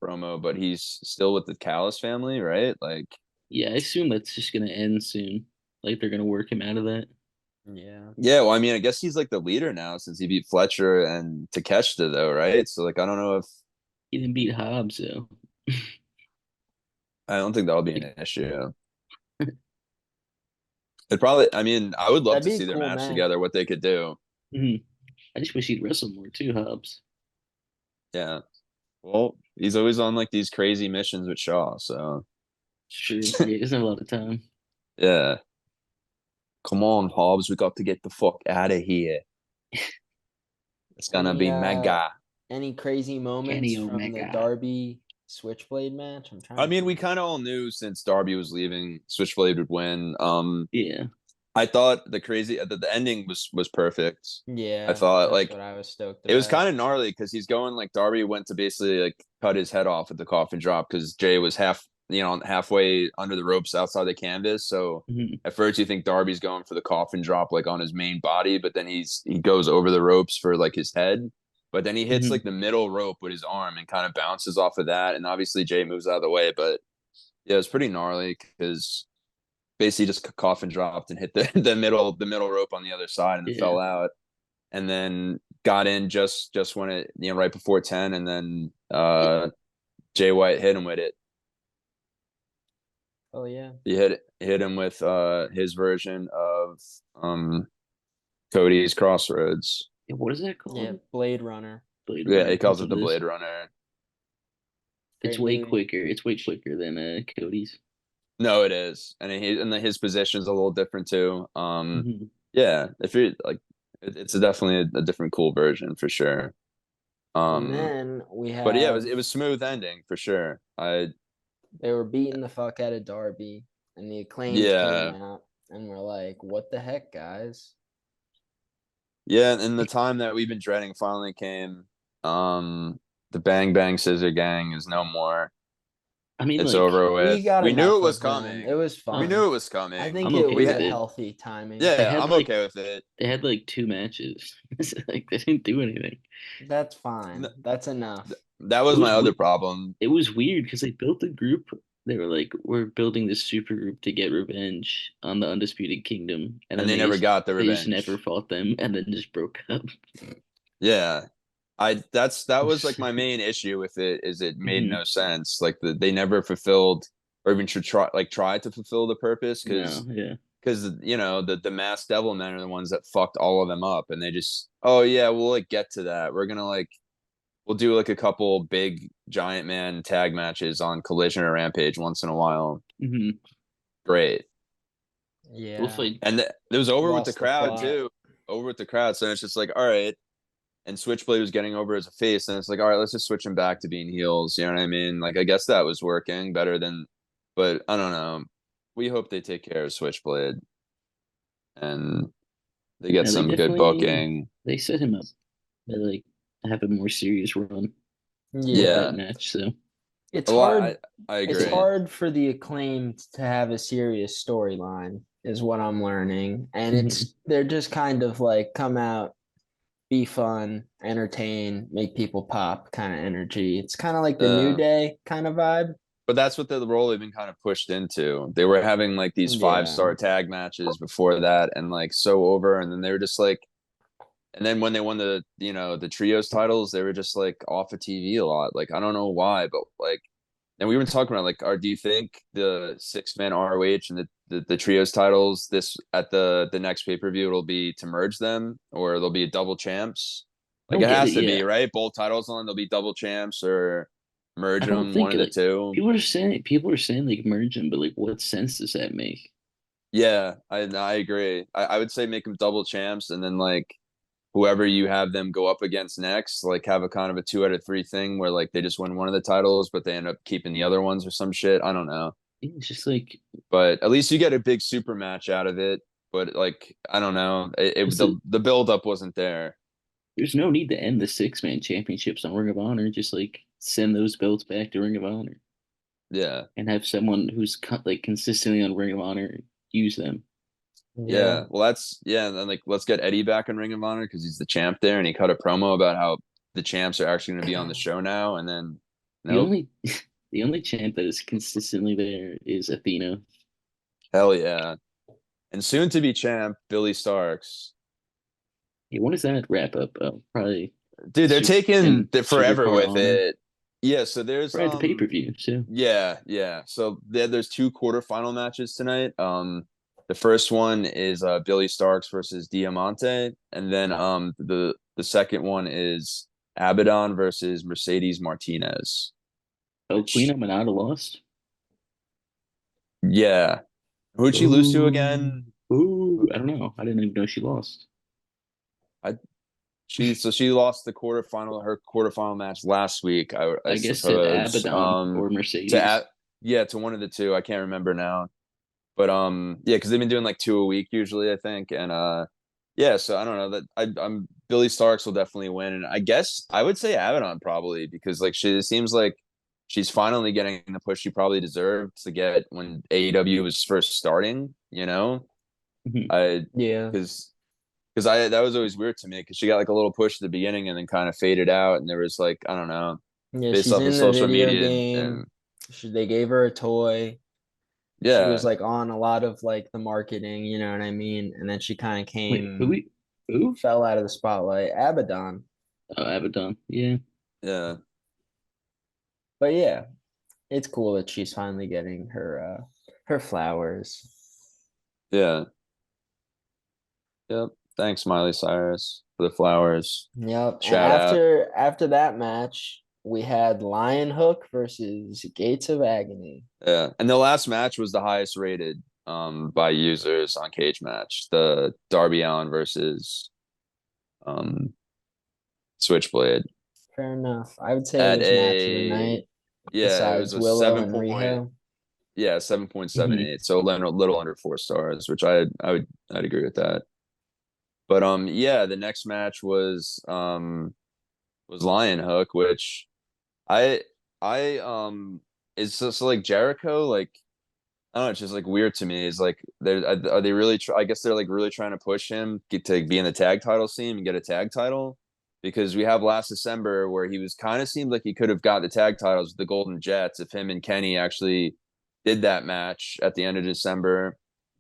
promo, but he's still with the Callis family, right? Like Yeah, I assume that's just gonna end soon. Like they're gonna work him out of that. Yeah. yeah, well, I mean, I guess he's like the leader now since he beat Fletcher and Takeshita though, right? So like I don't know if He didn't beat Hobbs though. I don't think that'll be Like, an issue. It probably I mean, I would love That'd to be a see their cool match match. together, what they could do. mhm. I just wish he'd wrestle more too, Hobbs. Yeah. Well, he's always on like these crazy missions with Shaw, so It's true. Yeah, he doesn't have a lot of time. yeah. Come on, Hobbs, we got to get the fuck out of here. It's gonna Any be mega. any crazy moments Kenny from the Omega. Darby Switchblade match? I'm trying I to mean, we think. kind of all knew since Darby was leaving, Switchblade would win. Yeah. I thought the ending was perfect. I Yeah, thought that's like what I was stoked it was about. kind of gnarly because he's going like Darby went to basically like cut his head off at the coffin drop because Jay was halfway under the ropes outside the canvas. So Mhm. at first you think Darby's going for the coffin drop like on his main body, but then he goes over the ropes for like his head. But then he hits Mhm. like the middle rope with his arm and kind of bounces off of that. And obviously Jay moves out of the way. But yeah, it was pretty gnarly because basically just coffin dropped and hit the middle rope on the other side and then Yeah. fell out and then got in just when it right before 10 and then Jay White hit him with it. Oh yeah. He hit him with his version of Cody's Crossroads. Yeah, what is that Yeah, called? Blade Runner. Blade Yeah, Runner. he calls That's it what the it is. Blade Runner. It's Great way movie. quicker. It's way quicker than Cody's. No, it is, and his position is a little different too. Mhm. Yeah, if you like, it's definitely a different cool version for sure. And Um, then we but yeah, have it was smooth ending for sure. they were beating the fuck out of Darby, and the acclaimed came Yeah, out, and we're like, "What the heck, guys?" yeah, and the time that we've been dreading finally came. The Bang Bang Scissor Gang is no more. I mean, It's like, over We with. got We knew enough it was of them. It coming. was We uh, knew fun. it was I coming. think I'm it okay We was with had, a it. healthy timing. They yeah, had I'm like okay with it. they had like two matches. Like they didn't do anything. That's fine. Th- That's enough. That It was my was other we- problem. it was weird because they built a group. They were like, we're building this super group to get revenge on the Undisputed Kingdom, and And then they never got the they just never revenge. fought them, and then just broke up. Yeah. that was like my main issue with it is it made Hmm. no sense. Like they never fulfilled or even should try to fulfill the purpose No, yeah. because you know the masked devil men are the ones that fucked all of them up and they just oh yeah we'll like get to that we're gonna like we'll do like a couple big giant man tag matches on Collision or Rampage once in a while. Hmm. Great. We'll Yeah, fight. And it was over with the lost the crowd plot. too. Over with the crowd. So it's just like, all right. And Switchblade was getting over as a face, and it's like, all right, let's just switch him back to being heels. You know what I mean? Like, I guess that was working better than, but I don't know. We hope they take care of Switchblade and they get No, they some good definitely booking. they set him up to like have a more serious run with that Yeah, Yeah. match. So it's Well, hard. I It's agree. hard for the Acclaimed to have a serious storyline, is what I'm learning, and mhm. they're just kind of like come out, be fun, entertain, make people pop kind of energy. It's kind of like the New Uh, Day kind of vibe. but that's what the role they've been kind of pushed into. They were having like these Yeah, 5-star tag matches before that and like so over. And then they were just like, and then when they won the the trios titles, they were just like off of TV a lot. Like I don't know why, but like, and we were talking about like, do you think the 6-man ROH and the trios titles this at the next pay per view it'll be to merge them or there'll be double champs? I Like don't it get it. has to be Yeah, right. Both titles on they'll be double champs or merge I don't them one think of the like two. people are saying like merge them, but like what sense does that make? Yeah, I agree. I would say make them double champs and then like whoever you have them go up against next, like have a kind of a 2 out of 3 thing where like they just win one of the titles, but they end up keeping the other ones or some shit. I don't know, It's just like but at least you get a big super match out of it. But like I don't know, because the build up wasn't there. there's no need to end the 6-man championships on Ring of Honor. Just like send those belts back to Ring of Honor Yeah, and have someone who's like consistently on Ring of Honor use them. yeah. yeah. Well, that's yeah. And then like let's get Eddie back in Ring of Honor because he's the champ there, and he cut a promo about how the champs are actually going to be on the show now. And then The nope, only the only champ that is consistently there is Athena. hell yeah. And soon to be champ Billy Starks. Yeah, when does that wrap up? Probably Dude, they're super taking and forever Supercar with Honor. it. Yeah, so there's Right at the pay per view. So yeah. So there's 2 quarterfinal matches tonight. The first one is Billy Starks versus Diamante, and then the second one is Abaddon versus Mercedes Martinez. oh, Queen Which Aminata lost. yeah, who'd she lose to Ooh, again? ooh, I don't know. I didn't even know she lost. I she lost her quarterfinal match last week. I I guess to suppose. Abaddon or To Mercedes. yeah to one of the two. I can't remember now. But yeah, because they've been doing like 2 a week usually, I think. And yeah, so I don't know that I'm Billy Starks will definitely win, and I guess I would say Abaddon probably because like it seems like she's finally getting the push she probably deserved to get when AEW was first starting. You know, Mhm. I Yeah. because I that was always weird to me because she got like a little push at the beginning and then kind of faded out, and there was like I don't know Yeah, based she's off of in the social video media game. and They gave her a toy. She was yeah. like on a lot of like the marketing, you know what I mean? And then she kind of Wait, came, who? fell out of the spotlight. Abaddon. Oh, Abaddon. Yeah. Yeah, But yeah, it's cool that she's finally getting her flowers. yeah. Yep. Thanks, Miley Cyrus, for the flowers. Yep. And Shout out. after that match, we had Lion Hook versus Gates of Agony. Yeah. And the last match was the highest rated by users on Cage Match. The Darby Allin versus um Switchblade Fair enough. I would say it at was match of the a night, yeah, it was besides a Willow 7 and point Riho. yeah, Hmm. 7.78. So a little under 4 stars, which I'd agree with that. But yeah, the next match was Lion Hook, which I I it's just like Jericho like I don't know. It's just like weird to me. Is like, are they really? I guess they're like really trying to push him to be in the tag title scene and get a tag title, because we have last December where he was kind of seemed like he could have got the tag titles with the Golden Jets if him and Kenny actually did that match at the end of December.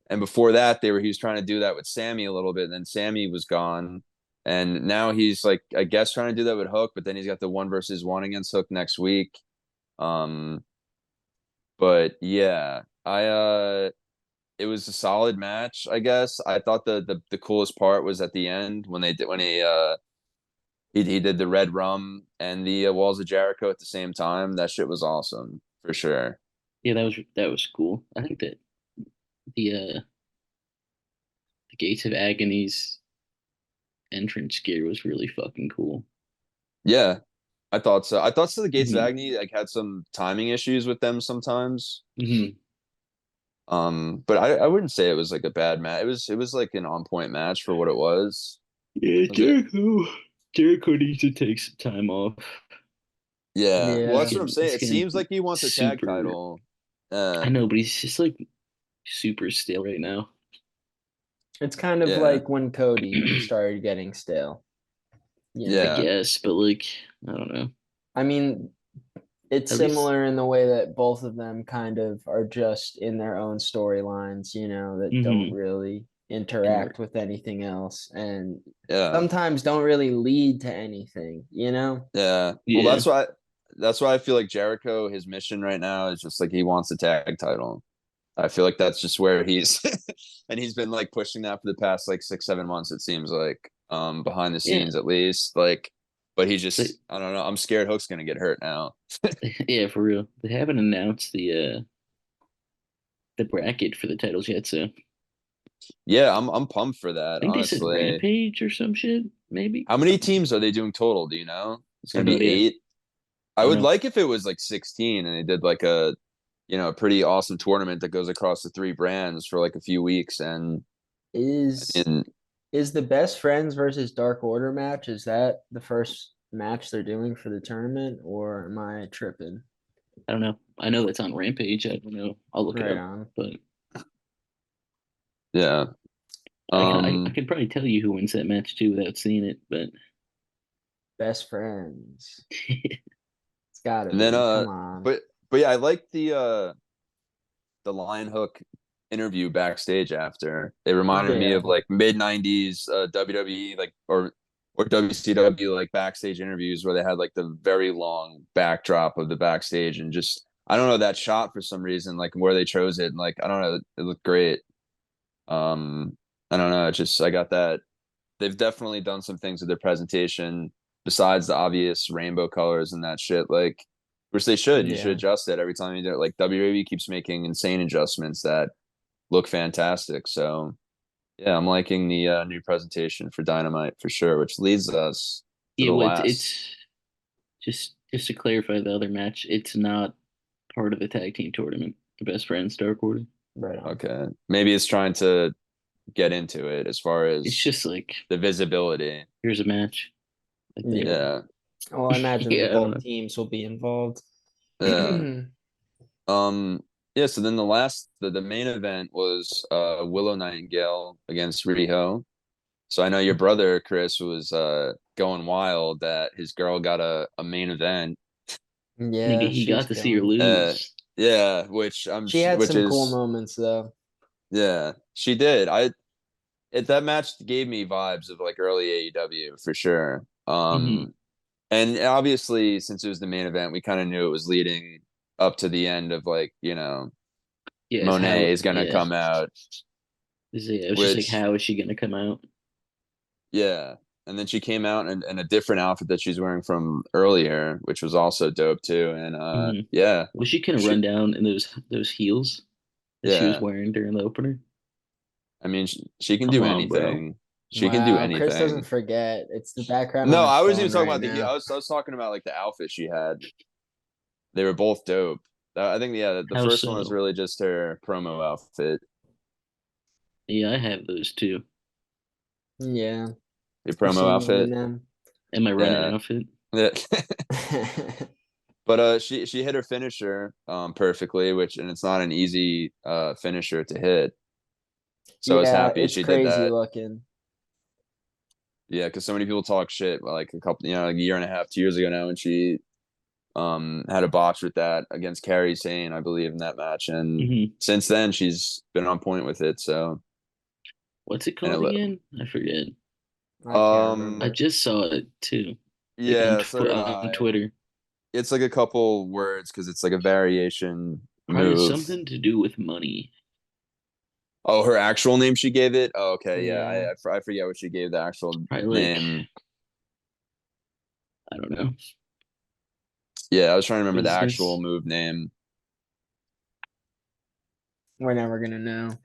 And before that, he was trying to do that with Sammy a little bit, and then Sammy was gone. And now he's like, I guess trying to do that with Hook, but then he's got the 1-versus-1 against Hook next week. But yeah, it was a solid match, I guess. I thought the coolest part was at the end when he did the Red Rum and the Walls of Jericho at the same time. That shit was awesome for sure. Yeah, that was cool. I think that the Gates of Agony's entrance gear was really fucking cool. Yeah, I thought so. I thought so. The Gates of Hmm. Agony like had some timing issues with them sometimes. Hmm. But I wouldn't say it was like a bad match. It was like an on point match for what it was. Yeah, Was it? Jericho needs to take some time off. Yeah. Well, He's Yeah, that's what I'm getting saying. he's It getting seems like he wants a tag super. title. I know, but he's just like super stale right now. it's kind of Yeah. like when Cody started getting stale. You I know, Yeah. guess, but like I don't know. I mean, it's At least. similar in the way that both of them kind of are just in their own storylines, that don't Hmm. really And interact with anything else and Yeah. sometimes don't really lead to anything. Yeah. Well, yeah, that's why I feel like Jericho, his mission right now is just like he wants a tag title. I feel like that's just where he's and he's been like pushing that for the past like 6, 7 months, it seems like, behind the yeah, scenes at least. Like, but he they, just I don't know. I'm scared Hook's gonna get hurt now. yeah, for real. They haven't announced the bracket for the titles yet, so I Yeah, I'm pumped for that, think they said honestly. Rampage or some shit, maybe. How many teams are they doing total? Do you know? It's I gonna have no be idea. 8. I I don't would know. like if it was like 16 and they did like a pretty awesome tournament that goes across the 3 brands for like a few weeks. And Is and is the best friends versus Dark Order match, is that the first match they're doing for the tournament, or am I tripping? I don't know. I know that's on Rampage. I don't know. I'll look it Right up, on. but yeah. I Um can probably tell you who wins that match too without seeing it, but Best friends. It's gotta and then be. Come on. but yeah, I like the Lion Hook interview backstage after. It reminded me Yeah. of like mid 90s WWE like or WCW like backstage interviews where they had like the very long backdrop of the backstage and just I don't know that shot for some reason like where they chose it and like I don't know it looked great. Um I don't know, it just I got that they've definitely done some things with their presentation besides the obvious rainbow colors and that shit. Like, which they should. You should Yeah. adjust it every time you do it. Like WWE keeps making insane adjustments that look fantastic. So yeah, I'm liking the new presentation for Dynamite for sure. Which leads us to yeah, the well, last. it's just to clarify the other match. It's not part of the tag team tournament. The best friends Dark Order. Right on. Okay, maybe it's trying to get into it as far It's as just like the visibility. here's a match. I think. Yeah. Yeah, Well, I imagine Yeah, I don't both know. teams will be involved. yeah. Yeah, so then the main event was Willow Nightingale against Riho. So I know your brother Chris was going wild that his girl got a main event. Nigga, Yeah, he she's got to see her killing. lose. Yeah, She had which some cool is moments though. yeah, she did. That match gave me vibes of like early AEW for sure. Hmm. And obviously since it was the main event, we kind of knew it was leading up to the end of like, Yes, how? Monet is gonna Yeah, come out, it was just like, which how is she gonna come out? yeah. And then she came out in a different outfit that she's wearing from earlier, which was also dope too. And Hmm. yeah, Was she kind of she run down in those heels that she was yeah. wearing during the opener? I mean, she can Come do on, bro. anything. She can do Wow, Chris doesn't anything. forget. It's the background No, on his I wasn't even phone talking right about now. I was talking about like the outfit she had. They were both dope. I think yeah, the How first one was so? really just her promo outfit. Yeah, I have those too. Yeah, Your I've promo seen you in outfit. them. And my running Yeah. outfit. Yeah. But she hit her finisher perfectly, which and it's not an easy finisher to hit. So I was Yeah, happy it's she did crazy that. looking. Yeah, because so many people talk shit like a couple, like a year and a half, 2 years ago now, when she had a botch with that against Carrie Sane, I believe, in that match, and Hmm. since then she's been on point with it. So What's it and called again? I forget. I can't I remember. just saw it too, like Yeah, so did on I. Twitter. It's like a couple words because it's like a variation Probably move. something to do with money. Oh, her actual name she gave it? Oh, okay, yeah. Yeah. I forget what she gave the actual Probably like, name. I don't know, Yeah, I was trying to remember the actual business. move name. We're never gonna know.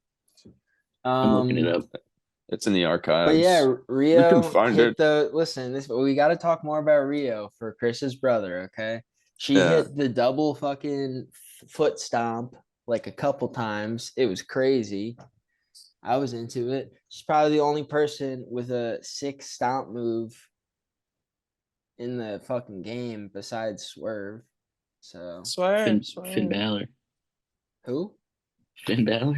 I'm looking it Um, up. It's in the but yeah, archives. We can Rio find hit it. the listen, this we gotta talk more about Rio for Chris's brother, okay? She Yeah. hit the double fucking foot stomp like a couple times. It was crazy. I was into it. She's probably the only person with a sick stomp move in the fucking game besides Swerve. So Swerve, Finn swerve. Balor. who? Finn Balor.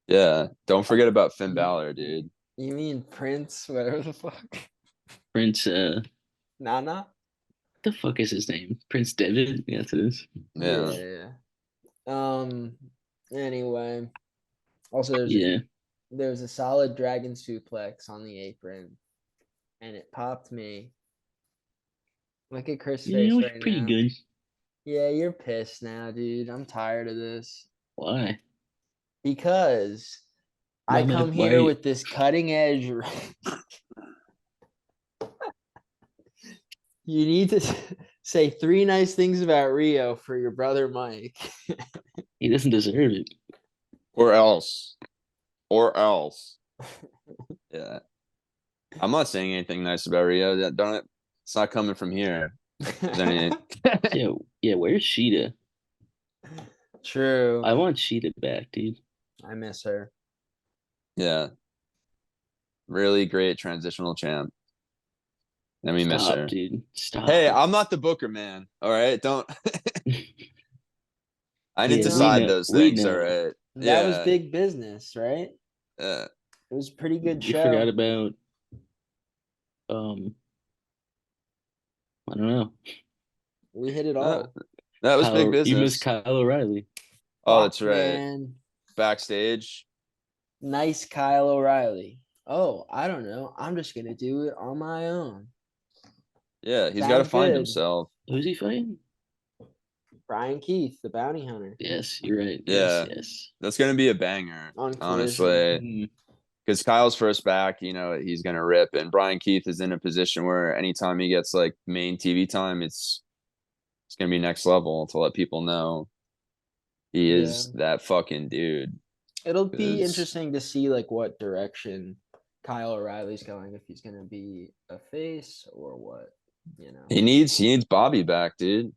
Yeah. Don't forget about Finn You, Balor, dude. you mean Prince? Whatever the fuck. Prince. Nana? The fuck is his name? Prince David. Yes, it is. Yeah. Yeah. Anyway, also Yeah. there was a solid dragon suplex on the apron, and it popped me. Look at Chris' Yeah, it face was right pretty now. good. Yeah, you're pissed now, dude. I'm tired of this Why? because I Why am I? come here Why? with this cutting edge. You need to say three nice things about Rio for your brother Mike. He doesn't deserve it. Or else. Or else. Yeah. I'm not saying anything nice about Rio. Don't it? It's not coming from here. Is any? Yeah. Yeah. Where's Sheeta? True. I want Sheeta back, dude. I miss her. Yeah. Really great transitional champ. And we miss Stop, her. dude. Stop Hey, it. I'm not the booker, man. All right. Don't I didn't Yeah, You we decide know, know. those We things. All know. right. that was Yeah. big business, right? Uh, It was a pretty good You forgot show. about um. I don't know. We hit it uh, all. that was big Kyle. You missed business. Kyle O'Reilly. Oh, that's Fuck, right. man. Backstage. Nice Kyle O'Reilly. Oh, I don't know. I'm just going to do it on my own. Yeah, he's got to Sounds find good. himself. Who's he fighting? Brian Keith, the bounty hunter, Yes, you're right. Yes, Yeah, yes. that's gonna be a banger, on Collision. honestly. Mm, Because Kyle's first back, he's gonna rip, and Brian Keith is in a position where anytime he gets like main TV time, it's gonna be next level to let people know he Yeah. is that fucking dude. It'll be Because interesting to see like what direction Kyle O'Reilly's going, if he's going to be a face or what, you know. he needs Bobby back, dude.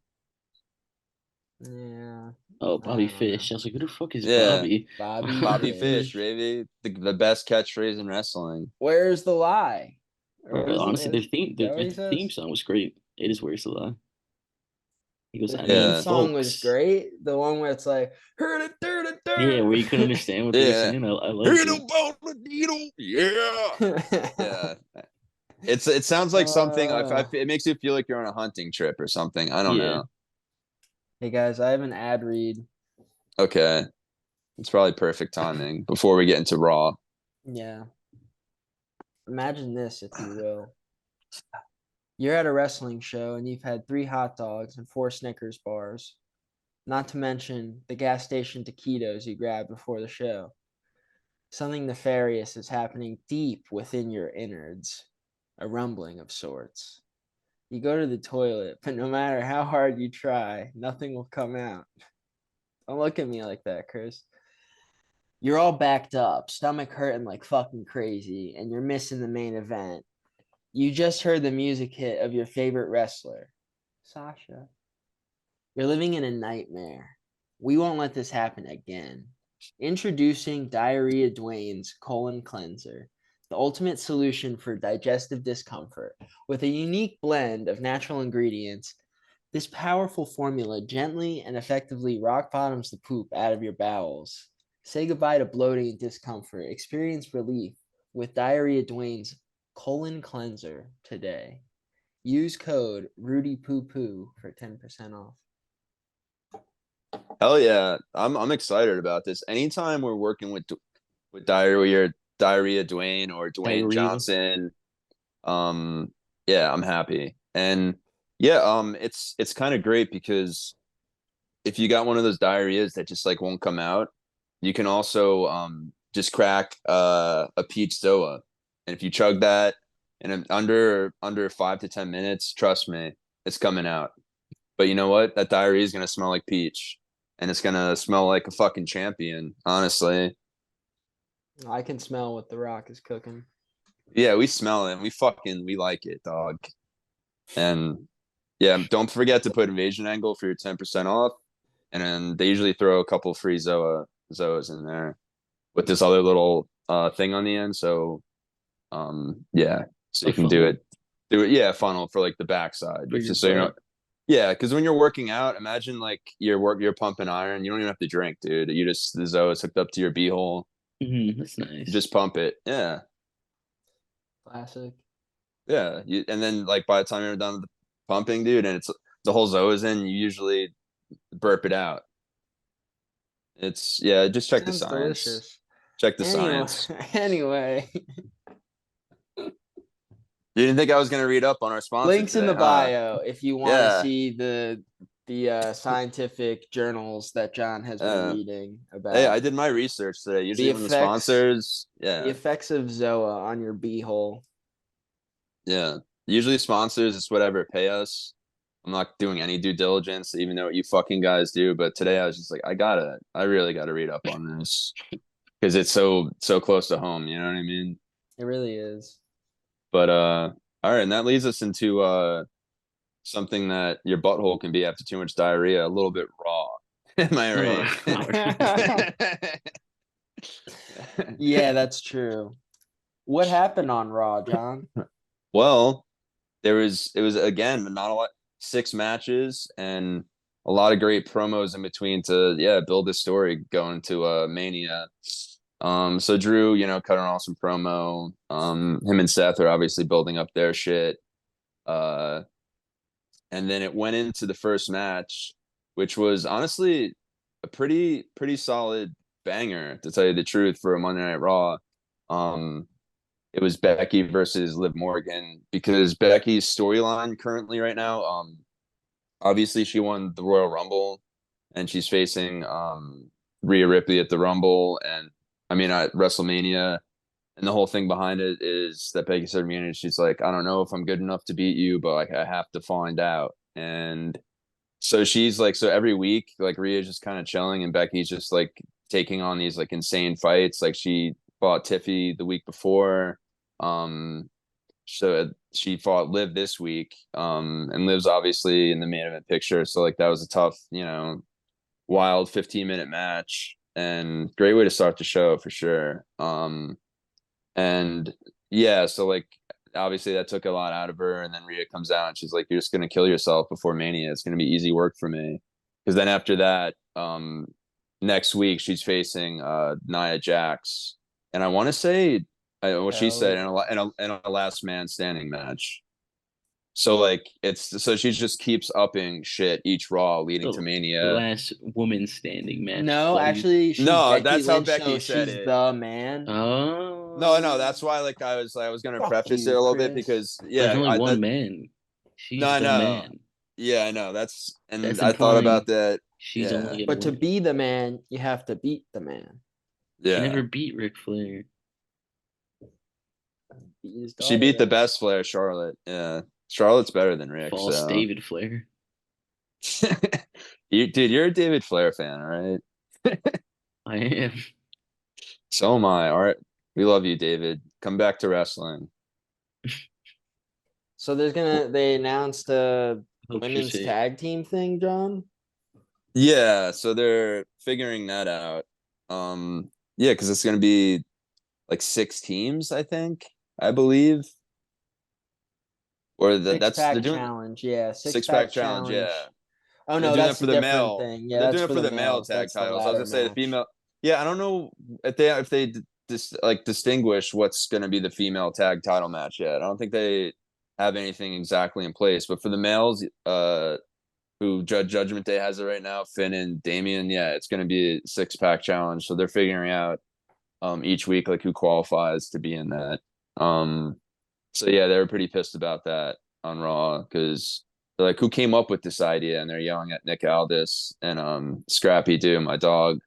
Yeah. Oh, I Bobby don't know. Fish. I was like, who the fuck is Yeah, Bobby? Bobby Bobby Fish, Fish. baby, the best catchphrase in wrestling. Where's the lie? Or Bro, what is it? honestly, What is, is that what their he theme says? song was great. It is Where's the Lie. He goes, The I theme mean, Yeah, song was folks. great. The one where it's like, hurt it, dirt it, Yeah, where dirt. you couldn't understand what they were yeah. saying. I loved Hit it. him on the needle, yeah, yeah. It sounds like something. uh, It makes you feel like you're on a hunting trip or something. I don't Yeah. know. hey guys, I have an ad read. Okay, it's probably perfect timing before we get into Raw. Yeah. Imagine this, if you will. You're at a wrestling show and you've had 3 hot dogs and 4 Snickers bars, not to mention the gas station taquitos you grabbed before the show. Something nefarious is happening deep within your innards, a rumbling of sorts. You go to the toilet, but no matter how hard you try, nothing will come out. Don't look at me like that, Chris. You're all backed up, stomach hurting like fucking crazy, and you're missing the main event. You just heard the music hit of your favorite wrestler, Sasha. You're living in a nightmare. We won't let this happen again. Introducing Diarrhea Dwayne's colon cleanser, the ultimate solution for digestive discomfort. With a unique blend of natural ingredients, this powerful formula gently and effectively rock bottoms the poop out of your bowels. Say goodbye to bloating and discomfort. Experience relief with Diarrhea Dwayne's colon cleanser today. Use code RudyPooPoo for 10% off. Hell yeah, I'm excited about this. Anytime we're working with Diarrhea Dwayne or Dwayne Diarrhea. Johnson, Yeah, I'm happy. And yeah, it's kind of great because if you got one of those diarrheas that just like won't come out, you can also just crack a peach Zoa. And if you chug that in under 5 to 10 minutes, trust me, it's coming out. But you know what? That diarrhea is gonna smell like peach, and it's gonna smell like a fucking champion. Honestly, I can smell what The Rock is cooking. yeah, we smell it. And we like it, dog. And yeah, don't forget to put Invasion Angle for your 10% off. And then they usually throw a couple free Zoas in there with this other little thing on the end. So yeah, so A you can do funnel it, yeah, funnel for like the backside. for your Just so you know, butt. yeah, because when you're working out, imagine like you're pumping iron. You don't even have to drink, dude. You just the Zoa is hooked up to your beehole. That's You nice. just pump it. Yeah. Classic. Yeah. And then like by the time you're done with the pumping, dude, and it's the whole Zoa's in, you usually burp it out. It's yeah, just check the Sounds science. delicious. Check the Anyway, science. anyway, You didn't think I was gonna read up on our sponsor links in today, the huh? bio if you want to Yeah. see the scientific journals that John has been reading Hey, about I did my research today. the Usually when the effects sponsors, the yeah, effects of Zoa on your beehole. yeah. Usually sponsors, it's whatever, pay us. I'm not doing any due diligence, even though what you fucking guys do. But today I was just like, I really gotta read up on this because it's so close to home. You know what I mean? It really is. But all right, and that leads us into something that your butthole can be after too much diarrhea, a little bit raw. Am I Oh God. right? Yeah, that's true. What happened on Raw, John? Well, it was again not a lot, 6 matches and a lot of great promos in between to yeah build this story going to Mania. So Drew, cut an awesome promo. Him and Seth are obviously building up their shit. Uh, and then it went into the first match, which was honestly a pretty solid banger to tell you the truth for a Monday Night Raw. Um, it was Becky versus Liv Morgan because Becky's storyline currently right now, obviously she won the Royal Rumble and she's facing Rhea Ripley at the Rumble and I mean at WrestleMania and the whole thing behind it is that Becky said to me and she's like, I don't know if I'm good enough to beat you, but like I have to find out. And so she's like, so every week, like Rhea's just kind of chilling and Becky's just like taking on these like insane fights. Like she fought Tiffy the week before. Um, so she fought Liv this week. And Liv's obviously in the main event picture. So like that was a tough, wild 15-minute match and great way to start the show for sure. And yeah, so like obviously that took a lot out of her. And then Rhea comes out and she's like, "You're just gonna kill yourself before Mania. It's gonna be easy work for me." Because then after that, next week she's facing Nia Jax, and I want to say what she Hell said yeah. in a last man standing match. So like so she just keeps upping shit each Raw leading to The Mania. last woman standing match, No, please. actually, she's No, Becky that's how Lynch, Becky so said she's it. the man. No, Oh, that's why like I was gonna Fuck preface it you, a little bit Chris. because there's yeah, only I one that man. no, She's I the know. man. Yeah, I know. That's and That's I thought about implying that. she's only Yeah. gonna But to win. be the man, you have to beat the man. She Yeah. never beat Ric Flair. Beat his She daughter beat the though. best Flair, Charlotte. Yeah. Charlotte's better than Rick, False so David Flair. dude, you're a David Flair fan, all right? I am. So am I. All right. We love you, David. Come back to wrestling. So they announced a Hope you're women's safe. tag team thing, John. Yeah, so they're figuring that out. Yeah, because it's gonna be like 6 teams, I think, I believe. Or Six they're pack doing challenge, yeah. Six 6 pack pack challenge, yeah. challenge. Oh And they're no, doing that that's for a the different male. thing. Yeah, They're that's doing it for for the the male males. tag That's the titles. I was ladder gonna say the match. female. Yeah, I don't know if they like distinguish what's gonna be the female tag title match yet. I don't think they have anything exactly in place. But for the males, who Judgment Day has it right now, Finn and Damien, yeah, it's gonna be a 6 pack challenge. So they're figuring out each week like who qualifies to be in that. Um So yeah, they were pretty pissed about that on Raw because they're like, "Who came up with this idea?" And they're yelling at Nick Aldis and Scrappy Doo, my dog.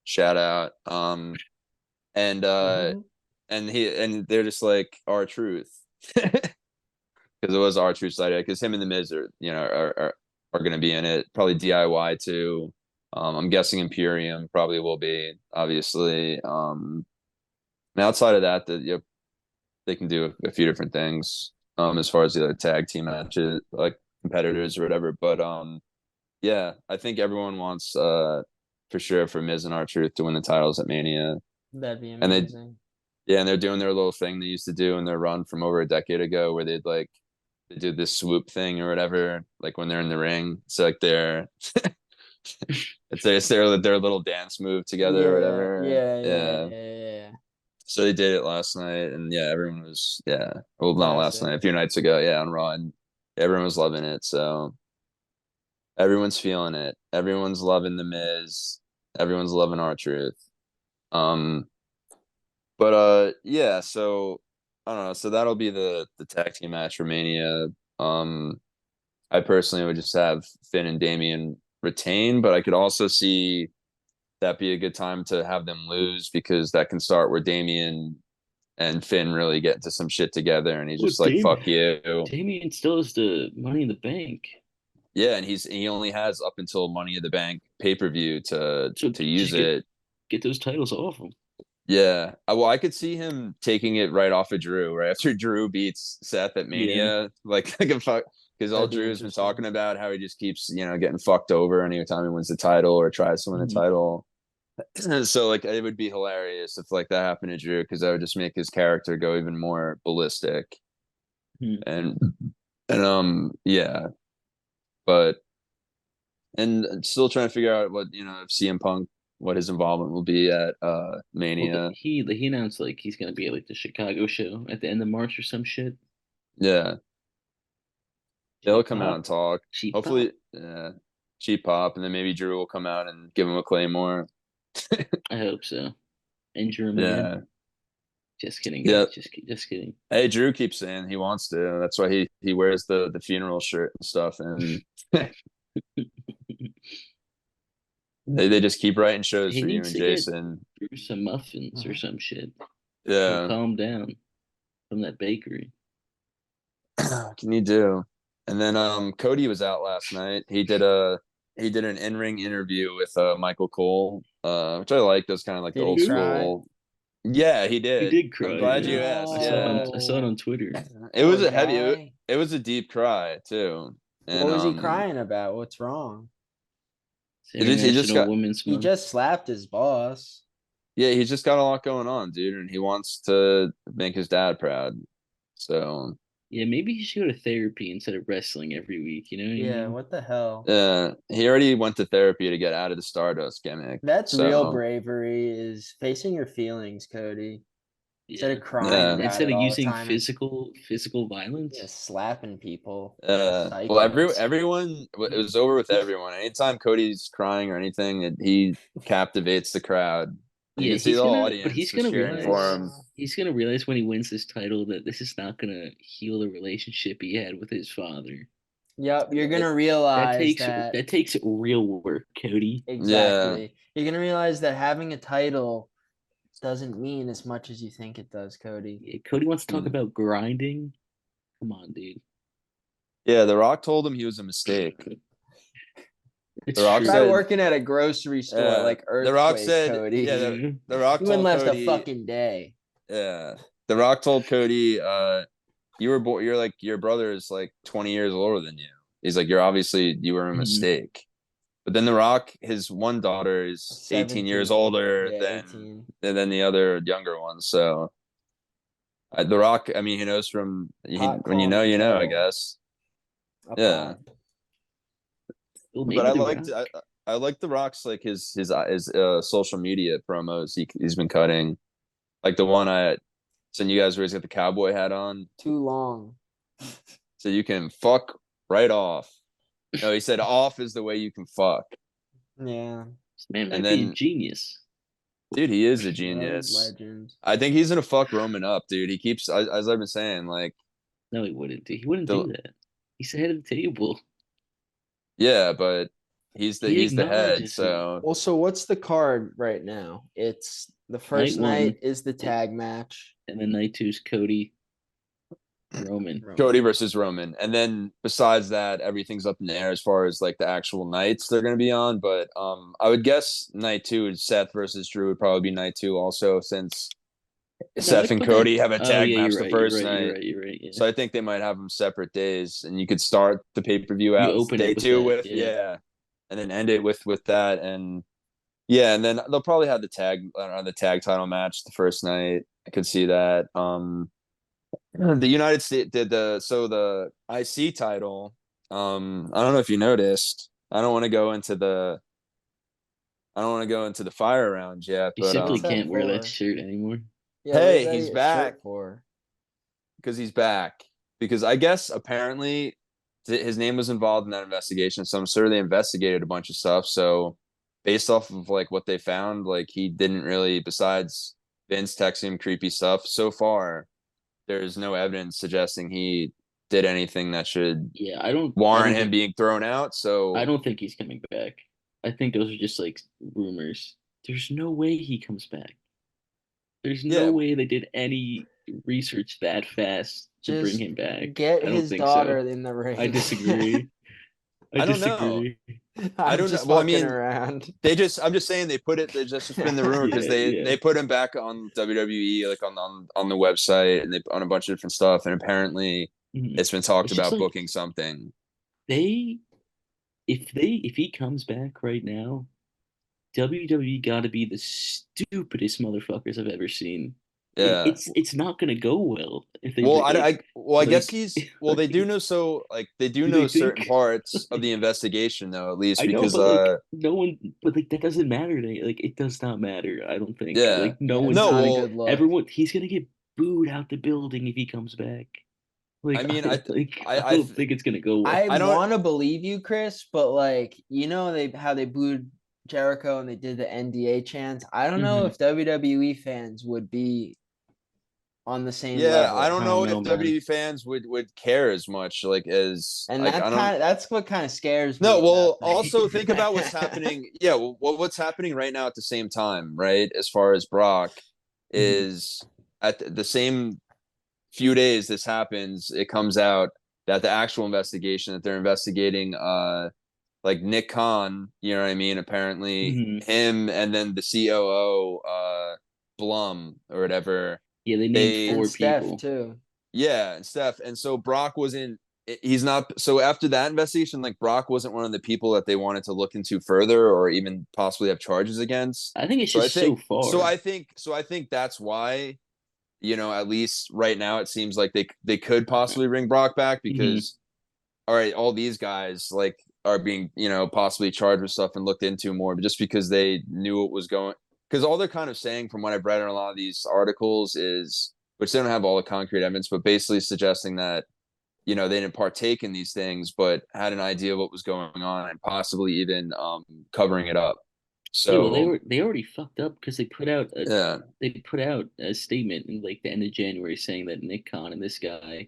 Shout out. And Mhm. and they're just like R-Truth because it was R-Truth's idea because him and the Miz are going to be in it. Probably DIY too. I'm guessing Imperium probably will be obviously. And outside of that, they can do a few different things as far as the other tag team matches, like competitors or whatever. But yeah, I think everyone wants for sure for Miz and R-Truth to win the titles at Mania. That'd be And they amazing. yeah, and they're doing their little thing they used to do in their run from over a decade ago where they do this swoop thing or whatever, like when they're in the ring. It's like their little dance move together or Yeah, whatever. yeah, yeah, Yeah. yeah, yeah. So they did it last night, and yeah, everyone was well, not last Classic. night, a few nights ago, yeah, on Raw, and everyone was loving it. So everyone's feeling it. Everyone's loving the Miz. Everyone's loving R-Truth. Um, but yeah, so I don't know. So that'll be the tag team match for Mania. Um, I personally would just have Finn and Damian retain, but I could also see that be a good time to have them lose because that can start where Damian and Finn really get into some shit together, and he's Oh, just like, "Fuck you." Damien still has the Money in the Bank. Yeah, and he only has up until Money in the Bank pay-per-view So to use just get it. get those titles off him. Yeah, well, I could see him taking it right off of Drew, right after Drew beats Seth at Yeah. Mania, like a fuck, because all That'd be Drew's been interesting. talking about how he just keeps getting fucked over anytime he wins the title or tries to win the Mhm. title. So like it would be hilarious if like that happened to Drew because that would just make his character go even more ballistic Mhm. and yeah, but and still trying to figure out what if CM Punk what his involvement will be at Well, Mania. he announced like he's gonna be at like the Chicago show at the end of March or some shit. Yeah, they'll Cheap come out pop, and talk. cheap pop. Hopefully, yeah, cheap pop, and then maybe Drew will come out and give him a Claymore. I hope so. Injure him again. Yeah, Just kidding, yeah. guys. Just kidding. Hey, Drew keeps saying he wants to. That's why he wears the funeral shirt and stuff, and they just keep writing shows He for you needs and to get Jason. through some muffins or Mhm. some shit. He'll Yeah, calm down from that bakery. can you do? And then Cody was out last night. He did an in-ring interview with Michael Cole, which I like. Those kind of like the Did he old cry? school. Yeah, he He did. did I'm cry. glad you Yeah, asked. I saw it No. on Twitter. It was Poor a heavy. guy. It was a deep cry too. What And was he crying about? What's wrong? It's he just International got Women's He Month. just slapped his boss. yeah, he's just got a lot going on, dude, and he wants to make his dad proud. So Yeah, maybe he should go to therapy instead of wrestling every week. You know what I Yeah, mean? what the hell? he already went to therapy to get out of the Stardust gimmick. That's real So bravery is facing your feelings, Cody. Instead Yeah. of crying yeah. about Instead it of all the using time and physical yeah, violence. slapping people like a Well, psycho. everyone it was over with everyone. Anytime Cody's crying or anything, he captivates the crowd. You Yeah, can see the whole but audience was cheering for him. he's gonna realize when he wins this title that this is not gonna heal the relationship he had with his father. Yep, you're It, gonna realize That takes real work, Cody. yeah, exactly. You're gonna realize that having a title doesn't mean as much as you think it does, Cody. Yeah, Cody wants to talk mm, about grinding. Come on, dude. yeah. The Rock told him he was a mistake. The It's Rock Try true. said, working at a grocery store like The Rock Earthquake, said, yeah. Cody. Mhm. The Rock You wouldn't told last a Cody, fucking day. yeah. The Rock told Cody, you were born. You're like your brother is like 20 years older than you. He's like, you were a Mhm. mistake. But then The Rock, his one daughter is 18 years 17. older Yeah, 18. than the other younger one. So The Rock, I mean, he knows Pot when calling the you know, I kettle. guess. A Yeah. pot. Well, But maybe the Rock. I like The Rock's like his social media promos he's been cutting. Like the one I sent you guys where he's got the cowboy hat on. Too long. So you can fuck right off. No, he said off is the way you can fuck. Yeah. This man And might be a then genius. dude, he is a That is genius. legend. I think he's gonna fuck Roman up, dude. He keeps as I've been saying, like No, he wouldn't. He wouldn't The, do that. He's the head of the table. yeah, but He he's the head. acknowledges it. So Well, so what's the card right now? It's the Night first night one, is the tag match. and then night two's Cody Roman. Cody versus Roman, and then besides that, everything's up in the air as far as like the actual nights they're going to be on. But I would guess night two is Seth versus Drew would probably be night two also, since No, Seth I'd and put that. Cody have a Oh tag yeah, match you're the right. You're first right. You're night. right. You're right. Yeah. So I think they might have them separate days, and you could start the pay per view You out open day it with two that. with Yeah. and then end it with that, and yeah, and then they'll probably have the tag title match the first night. I could see that. The United States did the IC title. I don't know if you noticed. I don't want to go into the fire rounds yet, You but simply What's that can't wear that for? shirt anymore. Yeah, what is hey, that he's a shirt back for? because he's back. Because I guess apparently his name was involved in that investigation. So I'm sure they investigated a bunch of stuff. So based off of like what they found, like he didn't really, besides Vince texting him creepy stuff, so far there's no evidence suggesting he did anything that should Yeah, I don't. I warrant don't him think. being thrown out. I So don't think he's coming back. I think those are just like rumors. There's no way he comes back. There's no yeah, way they did any research that fast to bring Just him back. get I don't his think daughter so. in the I ring. disagree. I I don't know. disagree. I I'm don't know. just Well, I fucking mean, around. I'm just saying they just been the rumor because Yeah, yeah. they put him back on WWE, like on the website, and they on a bunch of different stuff, and apparently Mhm. it's been talked It's just about like booking something. they if he comes back right now, WWE got to be the stupidest motherfuckers I've ever seen. Yeah. It's not gonna go well if they bring Well, I guess like he's well. They do like know, so like they do do they know certain think parts of the investigation, though, at least I know, because but like no one, but like that doesn't matter. Like it does not matter. I don't think. yeah. Like no Yeah, it's one's No, not a like good well, look. everyone. He's gonna get booed out the building if he comes back. I Like mean, I don't think it's gonna go well. I I don't. want to believe you, Chris, but like they how they booed Jericho and they did the NDA chants. I don't know Hmm. if WWE fans would be on the same Yeah, I level. don't I know don't know, if man. WWE fans would care as much, like as And like I don't. that's what kind of scares No, me about well, also think about what's that. happening. Yeah, well, what's happening right now at the same time, right? As far as Brock Hmm. is at the same few days this happens, it comes out that the actual investigation that they're investigating, like Nick Khan, you know what I mean? Apparently, Hmm. him and then the COO, Blum or whatever, Yeah, they named they And four Steph people. too. yeah, and Steph. And so Brock wasn't he's not so after that investigation, like Brock wasn't one of the people that they wanted to look into further or even possibly have charges against. I think it's So I just so think far. I think that's why, at least right now it seems like they could possibly bring Brock back Hmm. because all right, all these guys like are being, possibly charged with stuff and looked into more, but just because they knew what was going because all they're kind of saying from what I've read in a lot of these articles is which they don't have all the concrete evidence, but basically suggesting that, they didn't partake in these things, but had an idea of what was going on and possibly even covering it up. Yeah, well, So they already fucked up because yeah, they put out a statement in like the end of January saying that Nick Khan and this guy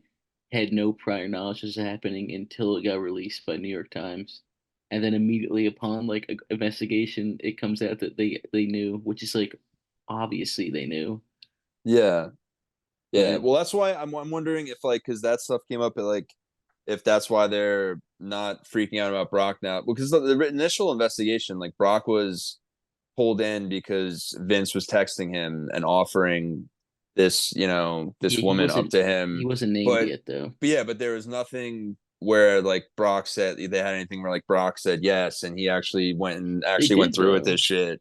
had no prior knowledge was happening until it got released by New York Times, and then immediately upon like a investigation, it comes out that they knew, which is like obviously they knew, yeah, yeah. but Well, that's why I'm wondering if like because that stuff came up at like if that's why they're not freaking out about Brock now because the initial investigation, like Brock was pulled in because Vince was texting him and offering this, this yeah, woman up to he him. wasn't named But, yet though. but yeah, but there was nothing where like Brock said they had anything where like Brock said yes and he actually They went did through with though. this shit.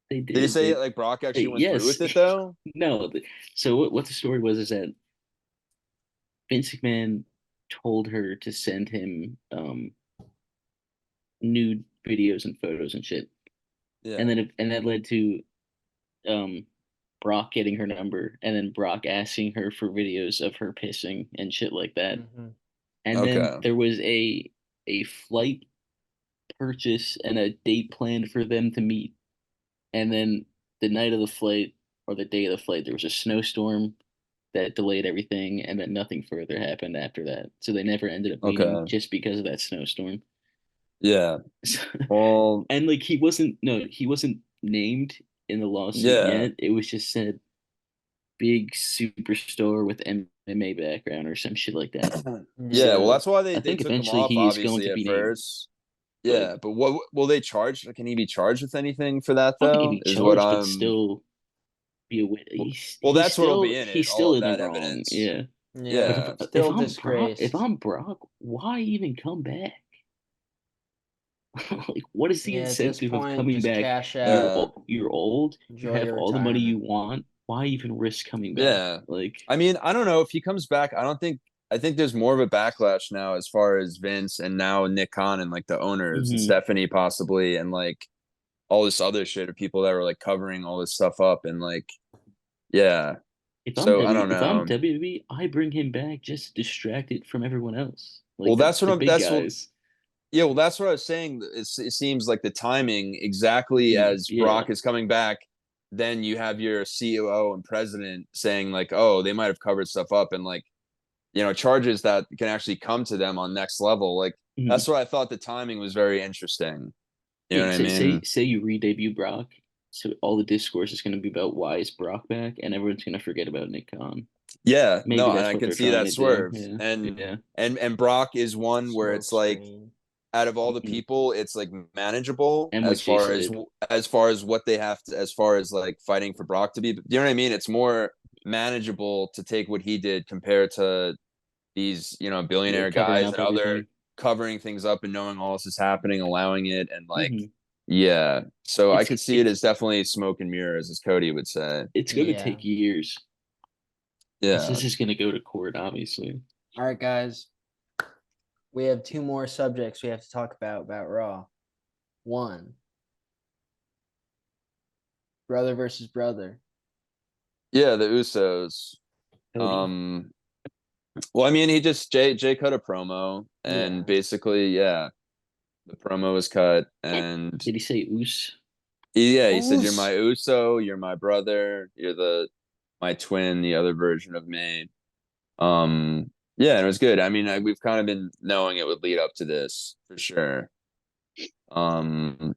They Did he did. say like Brock actually went through Yes. with it though? No. So what the story was is that Vince McMahon told her to send him nude videos and photos and shit, and Yeah. then and that led to um Brock getting her number, and then Brock asking her for videos of her pissing and shit like that, Mhm. and then Okay. there was a flight purchase and a date planned for them to meet, and then the night of the flight or the day of the flight there was a snowstorm that delayed everything, and then nothing further happened after that. So they never ended up meeting Okay. just because of that snowstorm. Yeah. Well, And like he wasn't named in the lawsuit yeah. yet. It was just said big superstar with MMA background or some shit like that. Yeah, well, Yeah. So that's why I they think took him eventually off, he is going obviously, to at be named, first. but Yeah, but what will they charge? Can he be charged with anything for that I don't think he'd though? be Is what charged, but I'm. still be a Well, that's what'll be in it, he's all still of in the that wrong. evidence. Yeah. But Yeah. Yeah, Still if disgraced. I'm Brock, why even come back? Like, what is the Yeah, at this incentive of point, coming just back? cash out, You're old. You enjoy have your all the money you retirement. want. Why even risk coming back? yeah. Like, I mean, I don't know if he comes back. I don't think. I think there's more of a backlash now as far as Vince and now Nick Khan and like the owners and mhm. Stephanie possibly and like all this other shit of people that were like covering all this stuff up and like yeah. So I don't If I'm know. WWE, I bring him back just distracted from everyone else, Well, like that's what the I'm. big That's what. guys. Yeah, well, that's what I was saying. It seems like the timing exactly as Yeah. Brock is coming back. Then you have your COO and president saying like, "Oh, they might have covered stuff up," and like, charges that can actually come to them on next level. Like Mhm. that's what I thought. The timing was very interesting. You know Yeah, what I mean? say you re-debut Brock, so all the discourse is going to be about why is Brock back, and everyone's going to forget about Nick Khan. Yeah, Maybe no, and that's I what can they're see trying that to do. swerve, Yeah, and yeah. and Brock is one where Smoke it's like screen. out of all the Mhm. people, it's like manageable And what Jay said. as far as what they have to, as far as like fighting for Brock to be. You know what I mean? It's more manageable to take what he did compared to these, Yeah, billionaire covering guys up and other everything. covering things up and knowing all this is happening, allowing it, and like, Hmm. yeah. So I It's could see it it's as definitely smoke and mirrors, as Cody would say. it's going to Yeah. take years. Yeah. This is going to go to court, obviously. All right, guys. We have two more subjects we have to talk about Raw. One, brother versus brother. Yeah, the Usos. Cody. Um, well, I mean, he just Jay cut a promo, Yeah. and basically, yeah, the promo was cut, and Did he say Oos? he said, "You're my Oos. Uso, you're my brother, you're the my twin, the other version of me." Yeah, and it was good. I mean, we've kind of been knowing it would lead up to this for sure. Um,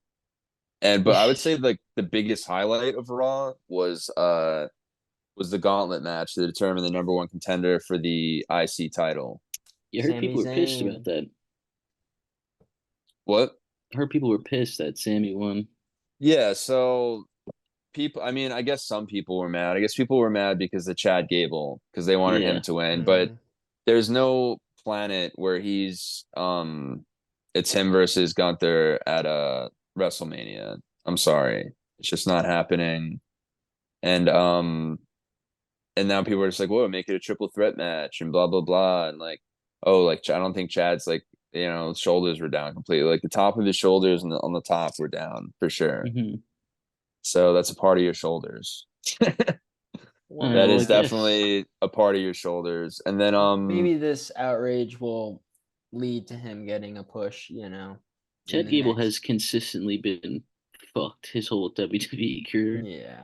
but I would say like the biggest highlight of Raw was the gauntlet match to determine the number one contender for the IC title. You heard Sami people were pissed about Zayn. that. What? I heard people were pissed that Sammy won. Yeah, so people, I mean, I guess some people were mad. I guess people were mad because of Chad Gable because they wanted him Yeah. to win, but Mm. there's no planet where it's him versus Gunther at WrestleMania. I'm sorry. It's just not happening. And and now people are just like, whoa, make it a triple threat match and blah blah blah. And like, oh, like I don't think Chad's like, shoulders were down completely. Like the top of his shoulders and on the top were down for sure. Hmm. So that's a part of your shoulders. All right. That Well, I is Well, guess definitely a part of your shoulders. And then maybe this outrage will lead to him getting a push, in Chad the Gable next. has consistently been fucked his whole WWE career. Yeah.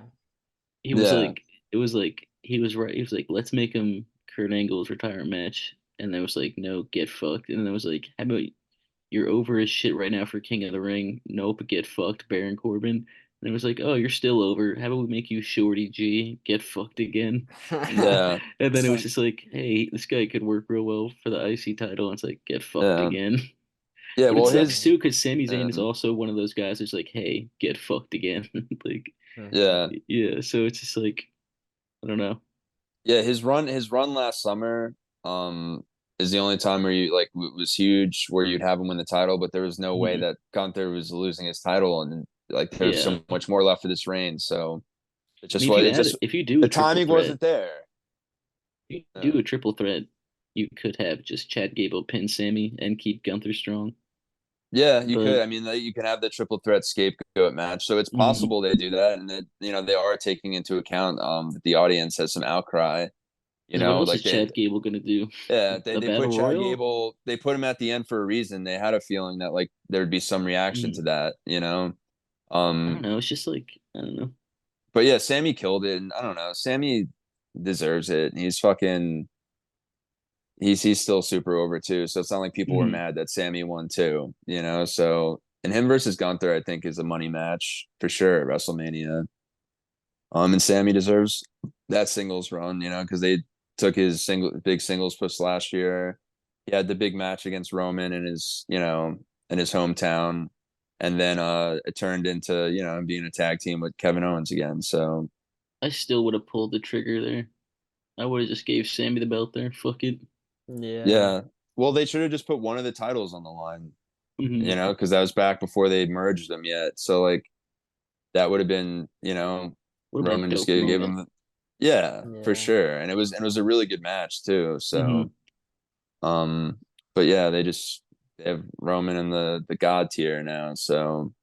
He was yeah. like, it was like he was right. He was like, let's make him Kurt Angle's retirement match, and then was like, no, get fucked. And then it was like, how about you're over as shit right now for King of the Ring? Nope, get fucked, Baron Corbin. And it was like, oh, you're still over. How about we make you Shorty G? Get fucked again. And Yeah. and then it was just like, hey, this guy could work real well for the IC title. And it's like, get fucked Yeah. again. Yeah. But it Well sucks his too because Sami Zayn is um, also one of those guys who's like, hey, get fucked again. Like, yeah. yeah. So it's just like, I don't know. Yeah, his run last summer um is the only time where you like was huge where you'd have him win the title, but there was no way Mhm. that Gunther was losing his title and like there's Yeah. so much more left for this reign. So it I just mean, was it just if you do the a triple timing threat, wasn't there. if you Yeah. do a triple threat, you could have just Chad Gable pin Sammy and keep Gunther strong. Yeah, you But could. I mean, you can have the triple threat scapegoat match. So it's mhm. possible they do that and that they are taking into account that the audience has some outcry, Because what else is like they Chad Gable gonna do? yeah, A they put battle Chad royal? Gable, they put him at the end for a reason. They had a feeling that like there'd be some reaction Mhm. to that. I don't Um, know. It's just like I don't know. but yeah, Sammy killed it, and I don't know, Sammy. deserves it. He's still super over too. So it's not like people were Mhm. mad that Sammy won too, So and him versus Gunther, I think, is a money match for sure at WrestleMania. And Sammy deserves that singles run, because they took his big singles push last year. He had the big match against Roman in his hometown. And then it turned into, being a tag team with Kevin Owens again. So I still would have pulled the trigger there. I would have just gave Sammy the belt there. Fuck it. Yeah. yeah. Well, they should have just put one of the titles on the line, Hmm. because that was back before they merged them yet. So like that would have been, Would have been a Roman just dope gave moment. him yeah, for Yeah. sure. And it was a really good match too. Hmm. So but yeah, they have Roman in the god tier now. So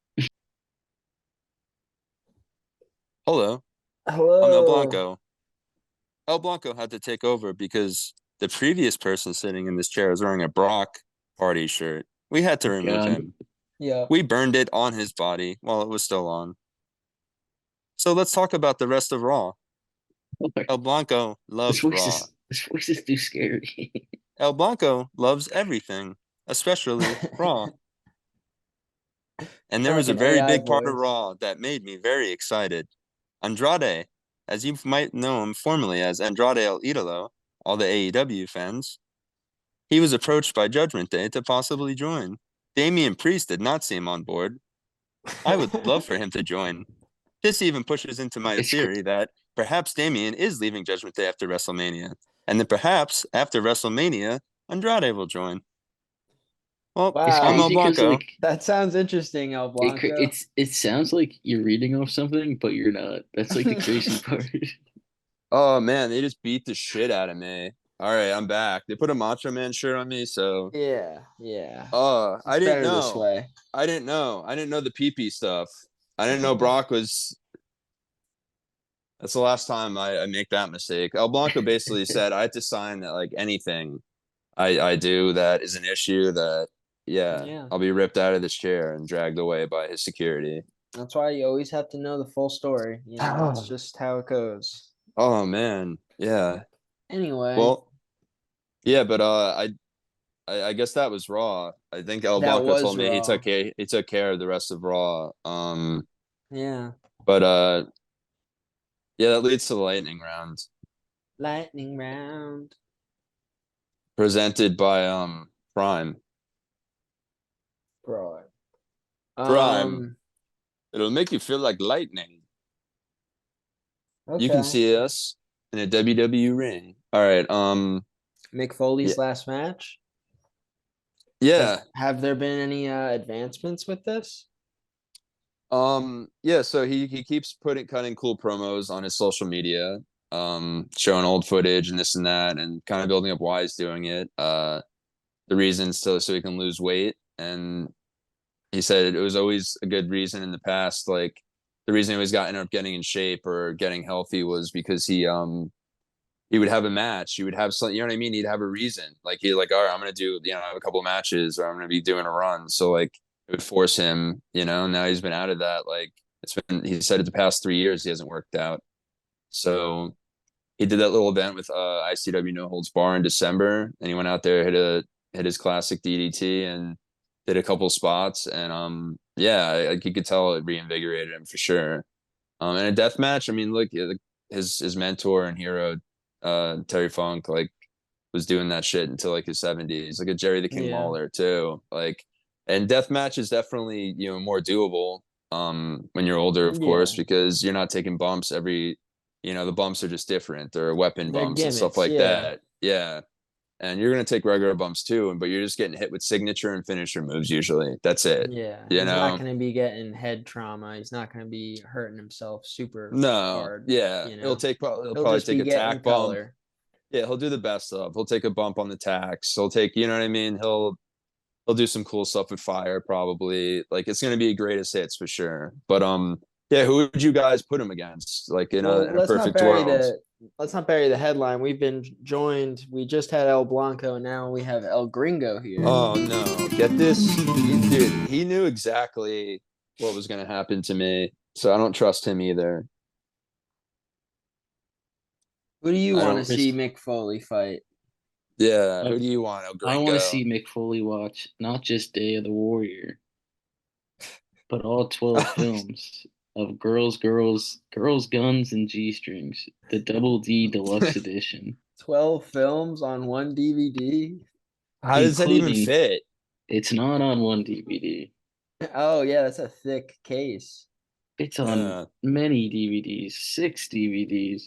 hello, I'm El Hello. Blanco. El Blanco had to take over because the previous person sitting in this chair was wearing a Brock party shirt. We had to Oh remove God. him. Yeah. We burned it on his body while it was still on. So let's talk about the rest of Raw. Lord. El Blanco This loves voice Raw. is this voice is too scary. El Blanco loves everything, especially Raw. And there Sound like was a an very AI big part of voice. Raw that made me very excited. Andrade, as you might know him formerly as Andrade El Idolo, all the AEW fans, he was approached by Judgment Day to possibly join. Damian Priest did not seem on board. I would love for him to join. This even pushes into my It's cr- theory that perhaps Damian is leaving Judgment Day after WrestleMania, and then perhaps after WrestleMania, Andrade will join. Well, it's I'm El Wow. crazy because Blanco. like That sounds interesting, El Blanco. it sounds like you're reading off something, but you're not. That's like the crazy part. Oh man, they just beat the shit out of me. All right, I'm back. They put a Macho Man shirt on me, so Yeah. Yeah. I It's didn't better this know. way. I didn't know the pee stuff. I didn't know Brock was. That's the last time I make that mistake. El Blanco basically said I had to sign that like anything I do that is an issue that yeah, Yeah. I'll be ripped out of this chair and dragged away by his security. That's why you always have to know the full story. That's Oh, just how it goes. oh man, yeah. Anyway, Well, yeah, but I guess that was Raw. I think El that Blanco was told me Raw. he took care of the rest of Raw. Yeah. But yeah, that leads to the lightning round Lightning round. presented by Prime. Right. Prime. Um, It'll make you feel like lightning. You can okay. see us in a WWE ring. All right. Mick Yeah. Foley's last match. Yeah. Have there been any advancements with this? Yeah, so he keeps cutting cool promos on his social media, showing old footage and this and that, and kind of building up why he's doing it. The reasons so he can lose weight. And he said it was always a good reason in the past. Like the reason he always ended up getting in shape or getting healthy was because he would have a match. He would have something, you know what I mean? He'd have a reason. Like he like, all right, I'm gonna do, have a couple matches or I'm gonna be doing a run. So like it would force him, now he's been out of that. Like he said it the past 3 years he hasn't worked out. So he did that little event with ICW No Holds Bar in December, and he went out there, hit his classic DDT and did a couple spots. And yeah, you could tell it reinvigorated him for sure. And a death match, I mean, look, his mentor and hero, Terry Funk, like was doing that shit until like his 70s. Like a Jerry the King Yeah. Lawler too. Like, and death match is definitely more doable when you're older, of course, Yeah. because you're not taking bumps every. The bumps are just different. They're weapon They're bumps and stuff gimmicks. like Yeah. that. Yeah. And you're gonna take regular bumps too, but you're just getting hit with signature and finisher moves usually. That's it. Yeah. You He's not know? going to be getting head trauma. He's not going to be hurting himself super No, hard. yeah. He'll He'll probably just take be a getting tack bump. color. Yeah, he'll do the best of. He'll take a bump on the tax. He'll take, you know what I mean? He'll do some cool stuff with fire probably. Like it's gonna be greatest hits for sure. But yeah, who would you guys put him against? Like in a Well, perfect world. let's not bury the headline. We've been joined. We just had El Blanco, and now we have El Gringo here. Oh no. Get this. Dude, he knew exactly what was gonna happen to me. So I don't trust him either. Who do you I want to don't. see Mick Foley fight? Yeah, I, who do you want? Oh, I want to Gringo. see Mick Foley watch not just Day of the Warrior, but all 12 films of Girls, Guns, and G-Strings, the Double D Deluxe Edition, 12 films on one DVD? How does that even including fit? it's not on one DVD. Oh, yeah, that's a thick case. It's on many DVDs, 6 DVDs.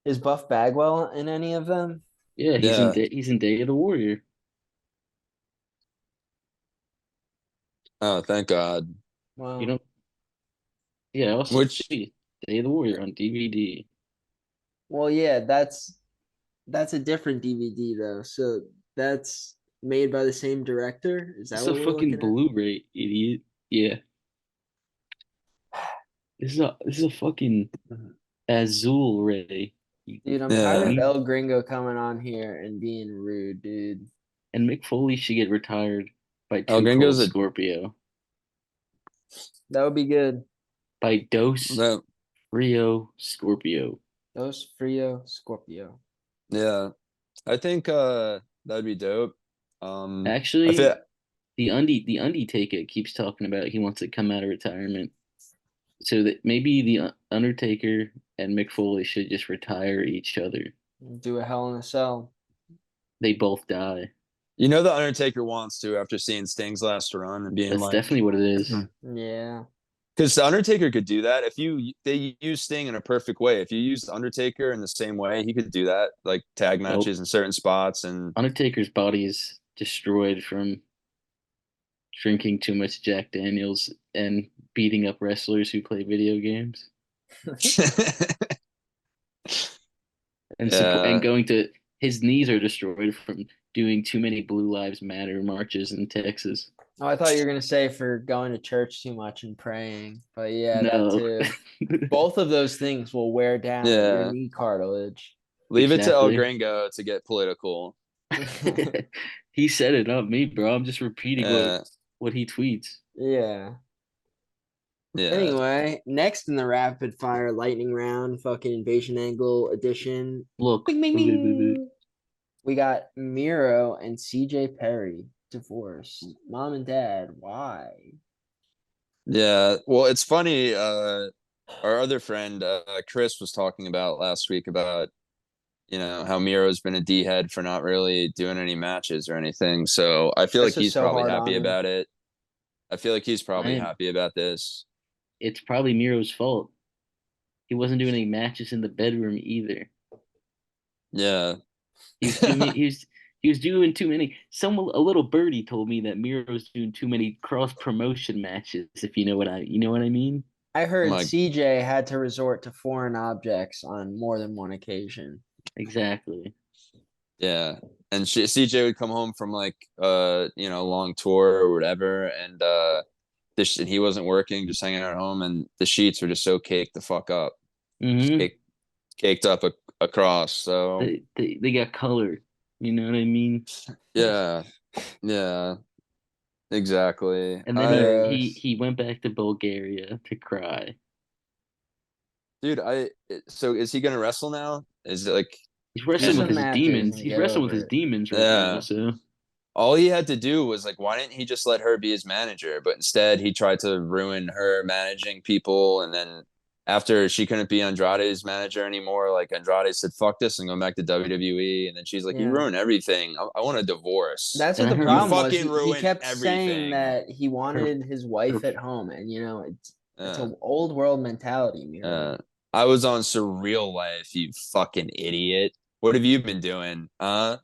Is Buff Bagwell in any of them? Yeah, Yeah. he's in Day of the Warrior. Oh, thank God. You Wow. know, yeah, also Which Day of the Warrior on DVD. Well, yeah, that's a different DVD though. So that's made by the same director. Is that It's a what we're fucking looking at? Blu-ray, idiot. Yeah. This is a fucking Azul Ray. Dude, I'm tired of yeah. Me El Gringo coming on here and being rude, dude. and Mick Foley should get retired by El Too Gringo's Cold a Scorpio. That would be good. By Dos no, Rio Scorpio. Dos Frio Scorpio. yeah. I think that'd be dope. I Actually, feel the Undertaker keeps talking about he wants to come out of retirement. So that maybe the Undertaker and Mick Foley should just retire each other. Do a Hell in a Cell. They both die. the Undertaker wants to after seeing Sting's last run and being That's like, definitely what it is. Yeah. because the Undertaker could do that if they use Sting in a perfect way. If you use the Undertaker in the same way, he could do that, like tag Nope. matches in certain spots. And Undertaker's body is destroyed from drinking too much Jack Daniels and beating up wrestlers who play video games and yeah, going to his knees are destroyed from doing too many Blue Lives Matter marches in Texas. Oh, I thought you were gonna say for going to church too much and praying, but yeah, that No. too. Both of those things will wear down your yeah. knee cartilage. Leave it to El Exactly. Gringo to get political. He said it, not me, bro. I'm just repeating Yeah, what he tweets. Yeah. yeah, Anyway, next in the rapid fire lightning round, fucking invasion angle edition. Look, Bing, bing, bing. We got Miro and CJ Perry divorced. Mom and dad, why? yeah. Well, it's funny. Our other friend Chris was talking about last week about how Miro's been a D head for not really doing any matches or anything. So I feel like Chris was he's so probably hard happy on him. about it. I feel like he's probably I happy about this. it's probably Miro's fault. He wasn't doing any matches in the bedroom either. Yeah. He was too many. He was doing too many. A little birdie told me that Miro was doing too many cross promotion matches. If you know what I mean. I heard My CJ had to resort to foreign objects on more than one occasion. Exactly. yeah. And CJ would come home from like a long tour or whatever, and he wasn't working, just hanging out at home, and the sheets were just so caked the fuck up, just Mm-hmm. caked up across. So They got color. You know what I mean? yeah, yeah, exactly. And then he Gross. he went back to Bulgaria to cry. Dude, so is he gonna wrestle now? Is it like He's Do wrestling with some his matches demons. and He's get wrestling with over his it. demons right now. yeah? So All he had to do was like, why didn't he just let her be his manager? But instead, he tried to ruin her managing people, and then after she couldn't be Andrade's manager anymore, like Andrade said, "Fuck this," and going back to WWE, and then she's like, "You Yeah. ruined everything. I want a divorce. That's and what I the heard You problem was. fucking He ruined kept saying everything." that he her wanted his her wife at home, and it's Uh, an old world mentality, Miro. I was on Surreal Life, you fucking idiot. What have you been doing? You're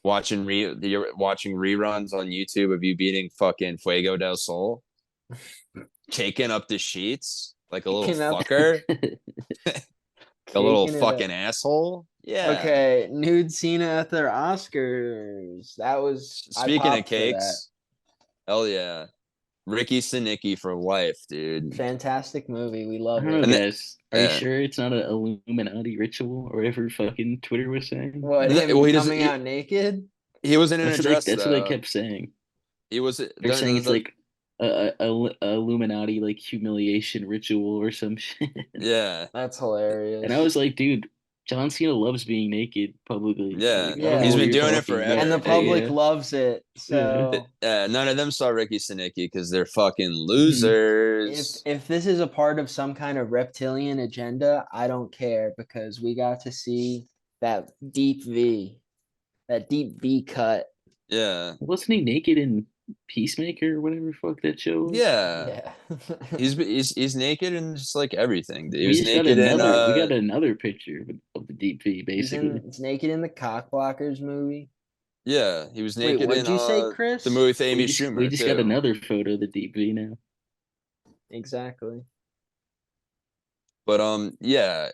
watching reruns on YouTube of you beating fucking Fuego del Sol, caking up the sheets like a little Kicking up, fucker, a little caking it up. fucking asshole. Yeah. Okay, nude Cena at their Oscars. I Speaking of popped for that. cakes, hell yeah, Ricky Sinicki for life, dude. Fantastic movie. We I love don't know, it. And guys. Are you sure it's not an Illuminati ritual or whatever fucking Twitter was saying? What, well, him coming out naked? he wasn't in a That's what they dress that's what they though. kept saying. He was They're saying it's like a Illuminati like humiliation ritual or some shit. yeah. That's And I hilarious. was like, dude, John Cena loves being naked publicly. Yeah, Like, I don't know he's Yeah. what been you're doing it talking about. And the forever, public dude. loves it. Yeah. So None of them saw Ricky Stenicki because they're fucking Mhm. losers. if this is a part of some kind of reptilian agenda, I don't care because we got to see that that deep V cut. Yeah, Wasn't he naked in Peacemaker or whatever the fuck that show was? yeah. Yeah. He's naked and just like everything. He We was just got naked in another. We got another picture of the deep V, basically. He's naked in the Cockblockers movie. yeah, he was Wait, naked what in did you say, the Chris? movie with We Amy just we Schumer just got too. another photo of the deep V now. Exactly. But yeah,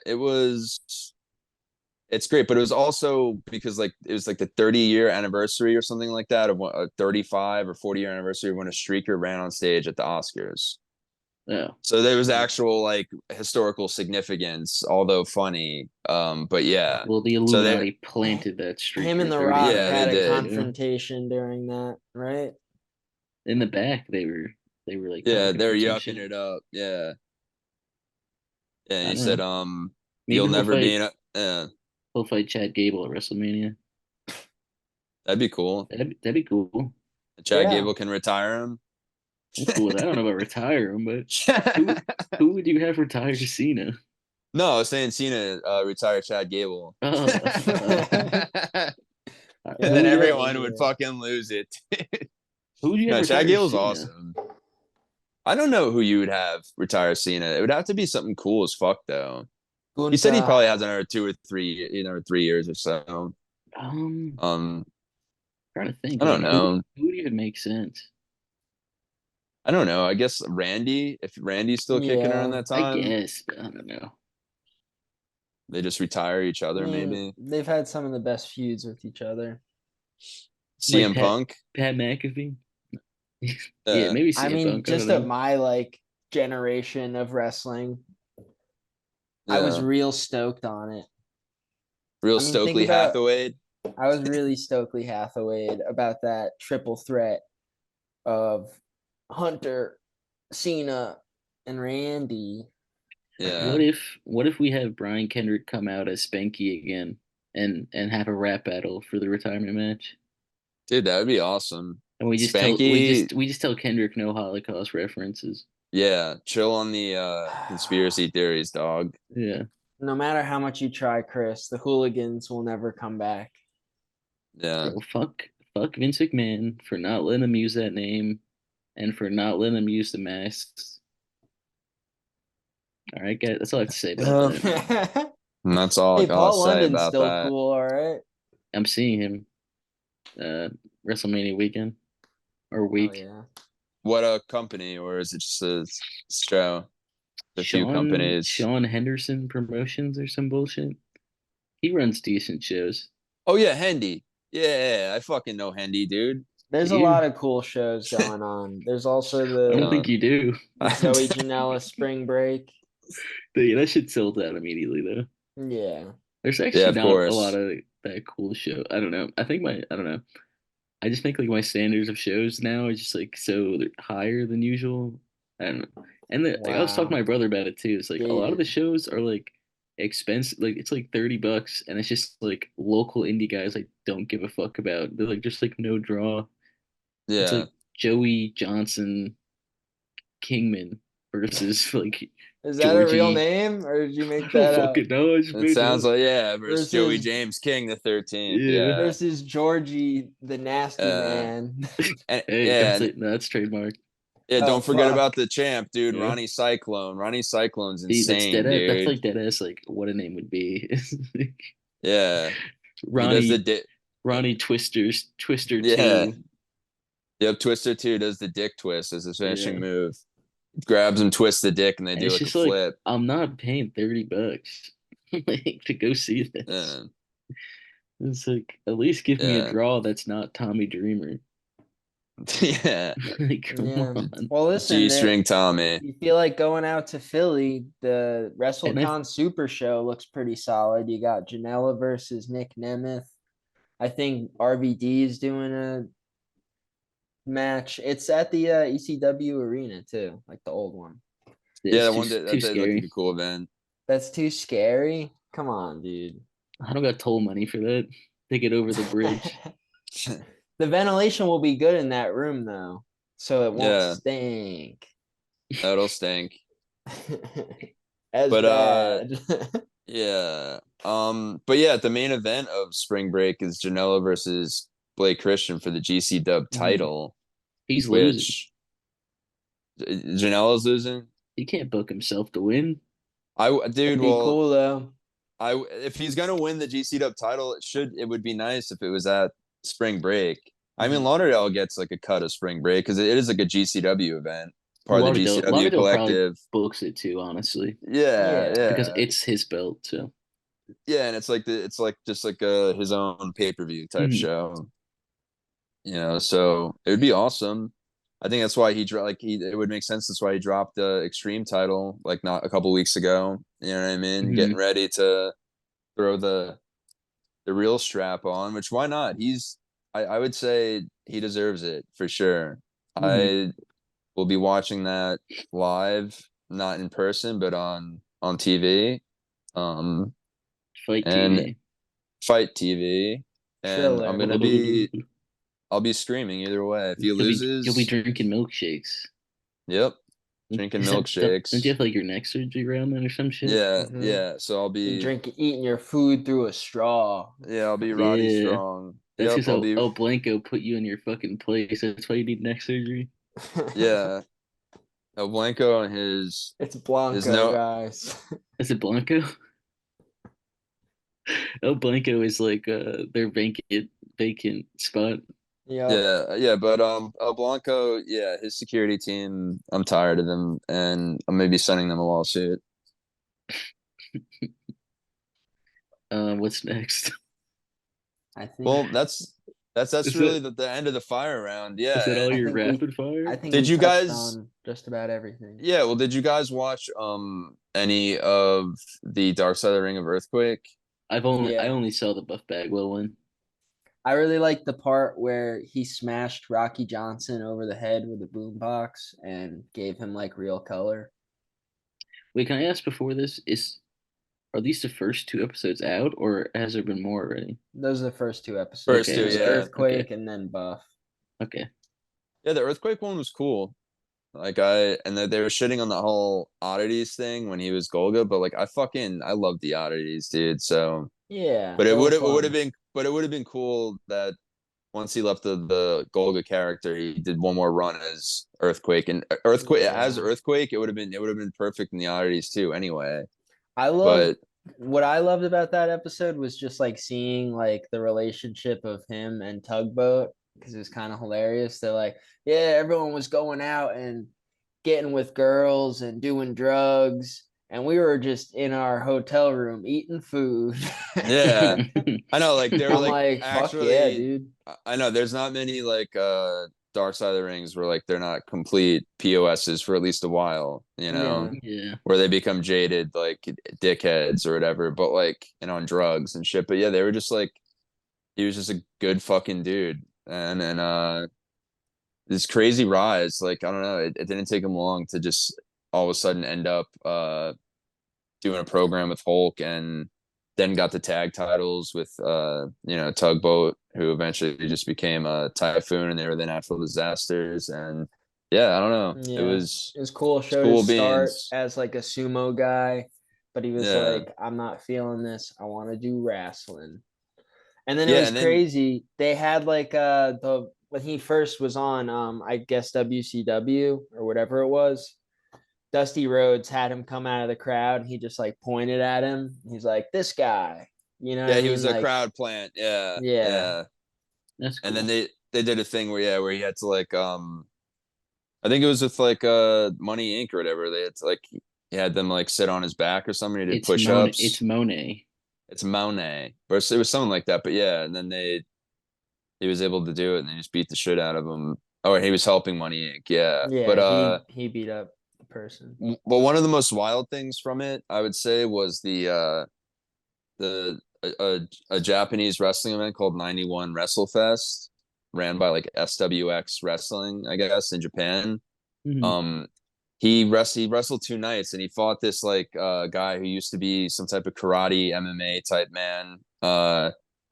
it's great, but it was also because like it was like the 30-year anniversary or something like that of a 35 or 40-year anniversary when a streaker ran on stage at the Oscars. Oh, So there was actual like historical significance, although funny. But yeah. well, the So they Illuminati planted that Him and streaker The 35 Rock yeah, they had a years did. ago. confrontation during that, right? In the back, they were like Yeah, talking they're for some yucking shit. it up. Yeah. Yeah, and I he don't said, know. you'll Maybe never be in a yeah, he'll fight Chad Gable at WrestleMania. that'd be cool. That'd be cool. Chad Yeah. Gable can retire him. I'm cool with that. I don't know about retire him, but who who would you have retire Cena? No, I was saying Cena retire Chad Gable. Oh, Yeah, And who then would you that's have? everyone would dangerous. fucking lose it. Who would you have No, Chad retire Gable's Cena? awesome. I don't know who you would have retire Cena. It would have to be something cool as fuck, though. He said he Gunta. probably has another 3 years or so. Um, Um, trying to think I don't like know. who would even make sense? I don't know. I guess Randy, if Randy's still kicking around Yeah. that I time, guess, but I don't know. they just retire each I other, mean, maybe. they've had some of the best feuds with each other. Like CM Punk. Pat McAfee. Yeah, Uh, maybe I CM mean, Punk. I don't just of know. my like generation of wrestling, I was yeah. real stoked on it. Real I mean, think Stokely about Hathaway. I was really Stokely Hathaway about that triple threat of Hunter, Cena, and Randy. Yeah. What if we have Brian Kendrick come out as Spanky again and have a rap battle for the retirement match? Dude, that would be awesome. And we just tell Spanky, we just tell Kendrick no Holocaust references. yeah, chill on the conspiracy theories, dog. Yeah. No matter how much you try, Chris, the hooligans will never come back. Yeah. Bro, fuck Vince McMahon for not letting him use that name and for not letting him use the masks. All right, guys, that's all I have to say about that. And that's all Hey, I'll Paul say London's about still that. cool, all right. I'm seeing him WrestleMania weekend or Oh week. yeah. What a company, or is it just a show? A few companies. Sean Henderson Promotions or some bullshit. He runs decent shows. Oh yeah, Hendy. Yeah, I fucking know Hendy, dude. There's a You? lot of cool shows going on. There's also I don't Uh, think you do. the Zoe Janela Spring Break. That shit sold out immediately though. Yeah. There's yeah, actually of not a lot course. of that cool show. I don't know. I don't know. I just think like my standards of shows now are just like so higher than usual. I don't know. And like, I was talking to Wow. my brother about it too. It's like a lot of the Gated. shows are like expensive. Like it's like $30, and it's just like local indie guys like don't give a fuck about. They're like just like no draw. It's Yeah. like Joey Johnson Kingman versus like Is that a real Georgie. name or did you I make don't that up? fucking know. I just It made it sounds up. like yeah, versus Joey Versus James King the 13th. Yeah. Yeah. versus Georgie the nasty Uh man. and Hey, don't yeah, say no, that's trademark. yeah, Oh don't forget fuck. about the champ, dude, Yeah. Ronnie Cyclone. Ronnie Cyclone's See, that's insane, dead ass. That's dude. like dead ass. Like what a name would be. Yeah. He does the Ronnie Twister yeah. 2. Yep, Twister 2 does the dick twist as his finishing Yeah. move. Grabs him, twists the dick, and they And do it's like a just like flip. I'm not paying $30 like to go see this. Yeah. It's like at least give me a Yeah. draw that's not Tommy Dreamer. Yeah. Like come Yeah. on. Well, listen, G string Tommy. you feel like going out to Philly, the And I WrestleCon Super Show looks pretty solid. You got Janela versus Nick Nemeth. I think RVD is doing a match. It's at the ECW arena too, like the old one. Yeah, it's that too one too that did look like scary. a cool event. That's too scary. Come on, dude. I don't got toll money for that. Take it over the bridge. The ventilation will be good in that room though, so it won't Yeah, stink. that'll stink. As But bad. yeah. But yeah, the main event of spring break is Janela versus Blake Christian for the GC Dub Mhm. title, He's losing. which Janela's losing. He can't book himself to win. It'd Dude, be well, cool though. if he's gonna win the GC Dub title, it would be nice if it was at spring break. I mean, Mhm. Lauderdale gets like a cut of spring break because it is like a GCW event, part of the GCW Lauderdale probably collective. books it too, honestly, Yeah, Yeah. because yeah, it's his belt. So yeah, and it's like just like his own pay-per-view type Mhm. show, So it would be awesome. I think that's why it would make sense. That's why he dropped the Extreme title like not a couple weeks ago. You know what I mean? Getting Mhm. ready to throw the real strap on, which why not? I would say he deserves it for sure. Mhm. I will be watching that live, not in person, but on TV. Um Fight and TV. Fight TV. And Triller. I'll be screaming either way. If he You'll be loses, drinking milkshakes. yep, drinking Is that don't you milkshakes. have like your neck surgery around then or some shit? Yeah, Hmm. yeah. So Eating your food through a straw. I'll be Roddy Yeah. Strong. That's Yep, because I'll be Blanco put you in your fucking place. That's why you need neck surgery. yeah. Blanco and It's his Blanco, no guys. Is it Blanco? Blanco is like their vacant spot. Yep. yeah, but Blanco, yeah, his security team, I'm tired of them and I'm maybe sending them a lawsuit. What's next? I think Well, that's Is really it the end of the fire round. is that Yeah, all and your rapid fire? I think did we you touched guys on just about everything. yeah, well, did you guys watch any of the Dark Side of the Ring of Earthquake? I Yeah. only saw the Buff Bagwell one. I really like the part where he smashed Rocky Johnson over the head with a boombox and gave him like real color. Wait, can I ask before this? Are these the first two episodes out, or has there been more already? Those are the first two episodes. First It Okay, two, was yeah. okay, Earthquake and then Buff. okay. Yeah, the Earthquake one was cool. They were shitting on the whole oddities thing when he was Golga, but like I love the oddities, dude. So, Yeah, but they were it would have fun. been, but it would have been cool that once he left the Golga character, he did one more run as Earthquake and Yeah. Earthquake. It would have been perfect in the oddities too. Anyway, I loved but what I loved about that episode was just like seeing like the relationship of him and Tugboat because it was kind of hilarious. They're like, yeah, everyone was going out and getting with girls and doing drugs, and we were just in our hotel room eating food. yeah, I know. Like they were I'm like like, fuck yeah, actually, dude. I know there's not many like Dark Side of the Rings where like they're not complete POSs for at least a while, Yeah. Yeah. where they become jaded like dickheads or whatever, but like and on drugs and shit. But yeah, they were just like he was just a good fucking dude. And this crazy rise, like I don't know, it didn't take him long to just all of a sudden end up doing a program with Hulk and then got the tag titles with Tugboat, who eventually just became a Typhoon, and they were the Natural Disasters. And yeah, I don't know, Yeah. It was cool. it's Showed cool his start beans. as like a sumo guy, but he was Yeah, like, I'm not feeling this. I want to do wrestling. And then it yeah, was and then crazy. They had like the when he first was on I guess WCW or whatever it was. Dusty Rhodes had him come out of the crowd and he just like pointed at him. He's like, "This guy." You know what yeah, I he was mean? a Like, crowd plant. Yeah, yeah. yeah, That's and then cool. they did a thing where he had to like I think it was with like Money Inc. or whatever. They had to like he had them like sit on his back or something. He did push It's ups. Monet. It's Monet, or it was something like that. But yeah, and then he was able to do it, and they just beat the shit out of him. Oh, and he was helping Money Inc. Yeah, but Yeah, he beat up the person. but one of the most wild things from it, I would say, was the a Japanese wrestling event called 91 WrestleFest, ran by like SWX Wrestling, I guess, in Japan. Mhm. Um, he wrestled 2 nights, and he fought this like guy who used to be some type of karate MMA type man,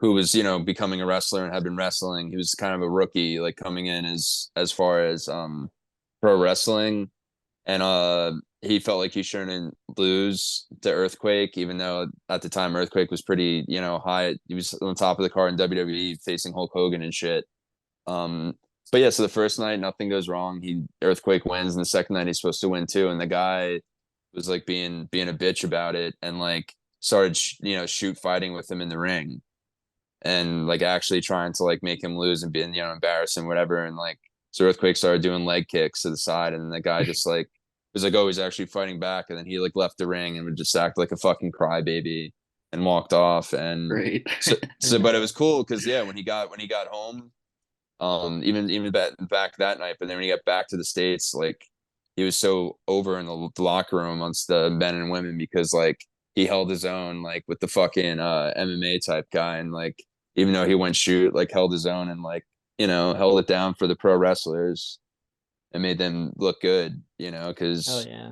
who was becoming a wrestler and had been wrestling. He was kind of a rookie, like coming in as far as pro wrestling, and he felt like he shouldn't lose to Earthquake, even though at the time Earthquake was pretty high. He was on top of the card in WWE facing Hulk Hogan and shit. But yeah, so the first night nothing goes wrong. Earthquake wins, and the second night he's supposed to win too. And the guy was like being a bitch about it, and like started shoot fighting with him in the ring, and like actually trying to like make him lose and being embarrass him, whatever. And like so Earthquake started doing leg kicks to the side, and then the guy just like was like, oh, he's actually fighting back, and then he like left the ring and would just act like a fucking crybaby and walked off. And Right. so but it was cool because yeah, when he got home. Even back that night, but then when he got back to the States, like he was so over in the locker room amongst the men and women because like he held his own like with the fucking MMA type guy, and like even though he went shoot, like held his own and like held it down for the pro wrestlers and made them look good, Oh because yeah.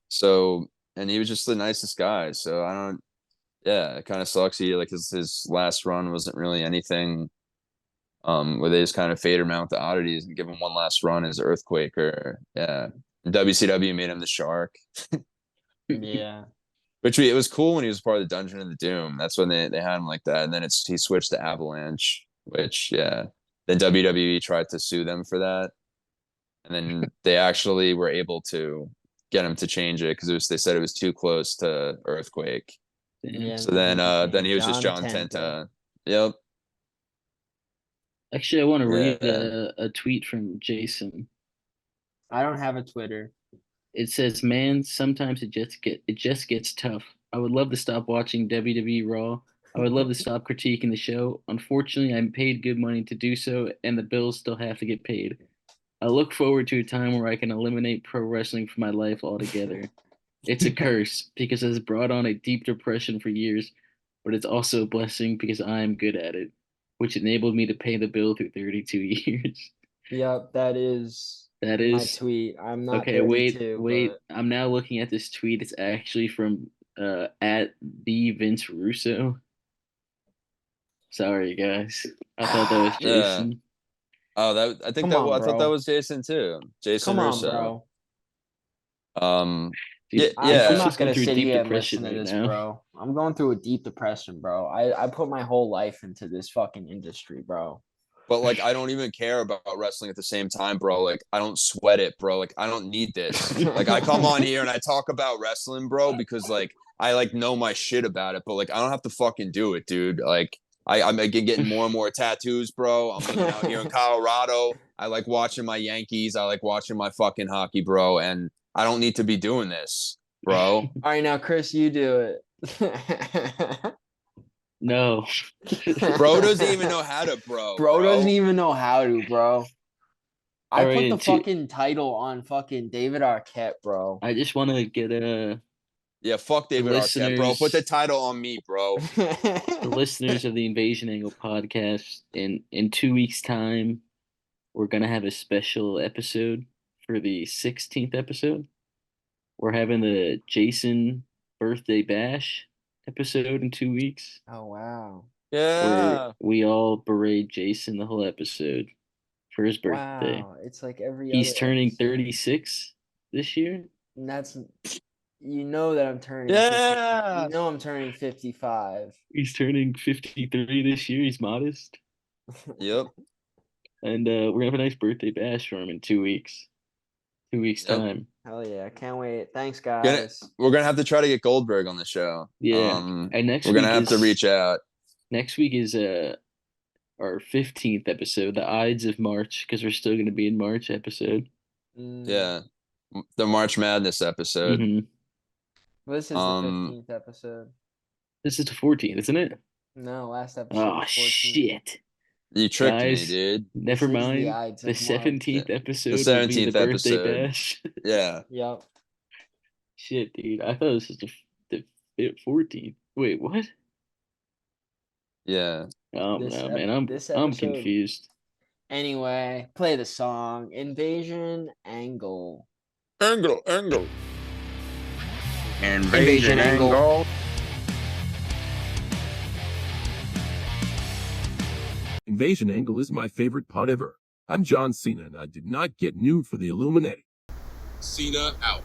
so and he was just the nicest guy. So I don't, yeah, it kind of sucks. He like his last run wasn't really anything. Where they just kind of fade him out with the oddities and give him one last run as Earthquake, or yeah. WCW made him the Shark, Yeah. which it was cool when he was part of the Dungeon of the Doom. That's when they had him like that, and then he switched to Avalanche, which yeah. Then WWE tried to sue them for that, and then they actually were able to get him to change it because they said it was too close to Earthquake. Yeah. So then he was just John John Tenta. Tenta. Yep. Actually, I want to read Yeah. a tweet from Jason. I don't have a Twitter. It says, "Man, sometimes it just gets tough. I would love to stop watching WWE Raw. I would love to stop critiquing the show. Unfortunately, I'm paid good money to do so, and the bills still have to get paid. I look forward to a time where I can eliminate pro wrestling from my life altogether. It's a curse because it has brought on a deep depression for years, but it's also a blessing because I am good at it, which enabled me to pay the bill through 32 years." Yep, that is That my is tweet. I'm not okay. Wait, 32, wait. but I'm now looking at this tweet. It's actually from at the Vince Russo. Sorry, guys. I thought that was Yeah. Jason. Oh, come on, I thought that bro. was Jason too. Jason Come on, Russo. bro. Yeah, Dude, Vince I'm yeah, Russo's not going gonna through a sit deep here and depression listen to right this, now. bro. I'm going through a deep depression, bro. I put my whole life into this fucking industry, bro. but like I don't even care about wrestling at the same time, bro. Like I don't sweat it, bro. Like I don't need this. Like I come on here and I talk about wrestling, bro, because like I like know my shit about it, but like I don't have to fucking do it, dude. Like I'm getting more and more tattoos, bro. I'm living out here in Colorado. I like watching my Yankees. I like watching my fucking hockey, bro. And I don't need to be doing this, bro. All right, now Chris, you do it. No. Bro doesn't even know how to, Bro doesn't even know how to, bro. I All right, put the and two, fucking title on fucking David Arquette, bro. I just want to get Yeah, fuck the David Arquette, bro. Put the listeners title on me, bro. the listeners of the Invasion Angle podcast in 2 weeks' time, we're gonna have a special episode for the 16th episode. We're having the Jason birthday bash episode in 2 weeks, Oh wow. where Yeah. we all berate Jason the whole episode for his birthday. Wow. It's like every He's other turning episode. 36 this year. And that's you know that I'm turning 50, you Yeah. know I'm turning 55. He's turning 53 this year. He's modest. Yep. And we're gonna have a nice birthday bash for him in 2 weeks. 2 weeks Yep. time. Hell yeah, can't wait. Thanks Gonna guys. we're gonna have to try to get Goldberg on the show. Yeah. And We're gonna have to reach out. next week is our 15th episode, the Ides of March, because we're still gonna be in March episode. Yeah. The March Madness episode. Hmm. This is the Um 15th episode. This is the 14th, isn't it? No, last episode Oh was 14. shit. you tricked me, Guys, dude. never This is the mind. Ides The of March. 17th The episode will be the 17th birthday episode. bash. Yeah. Yep. Shit, dude. I thought this was the 14th. Wait, what? Yeah. This No, man. this I'm episode. confused. Anyway, play the song Invasion Angle. Angle. Invasion angle. Invasion angle is my favorite part ever. I'm John Cena, and I did not get nude for the Illuminati. Cena out.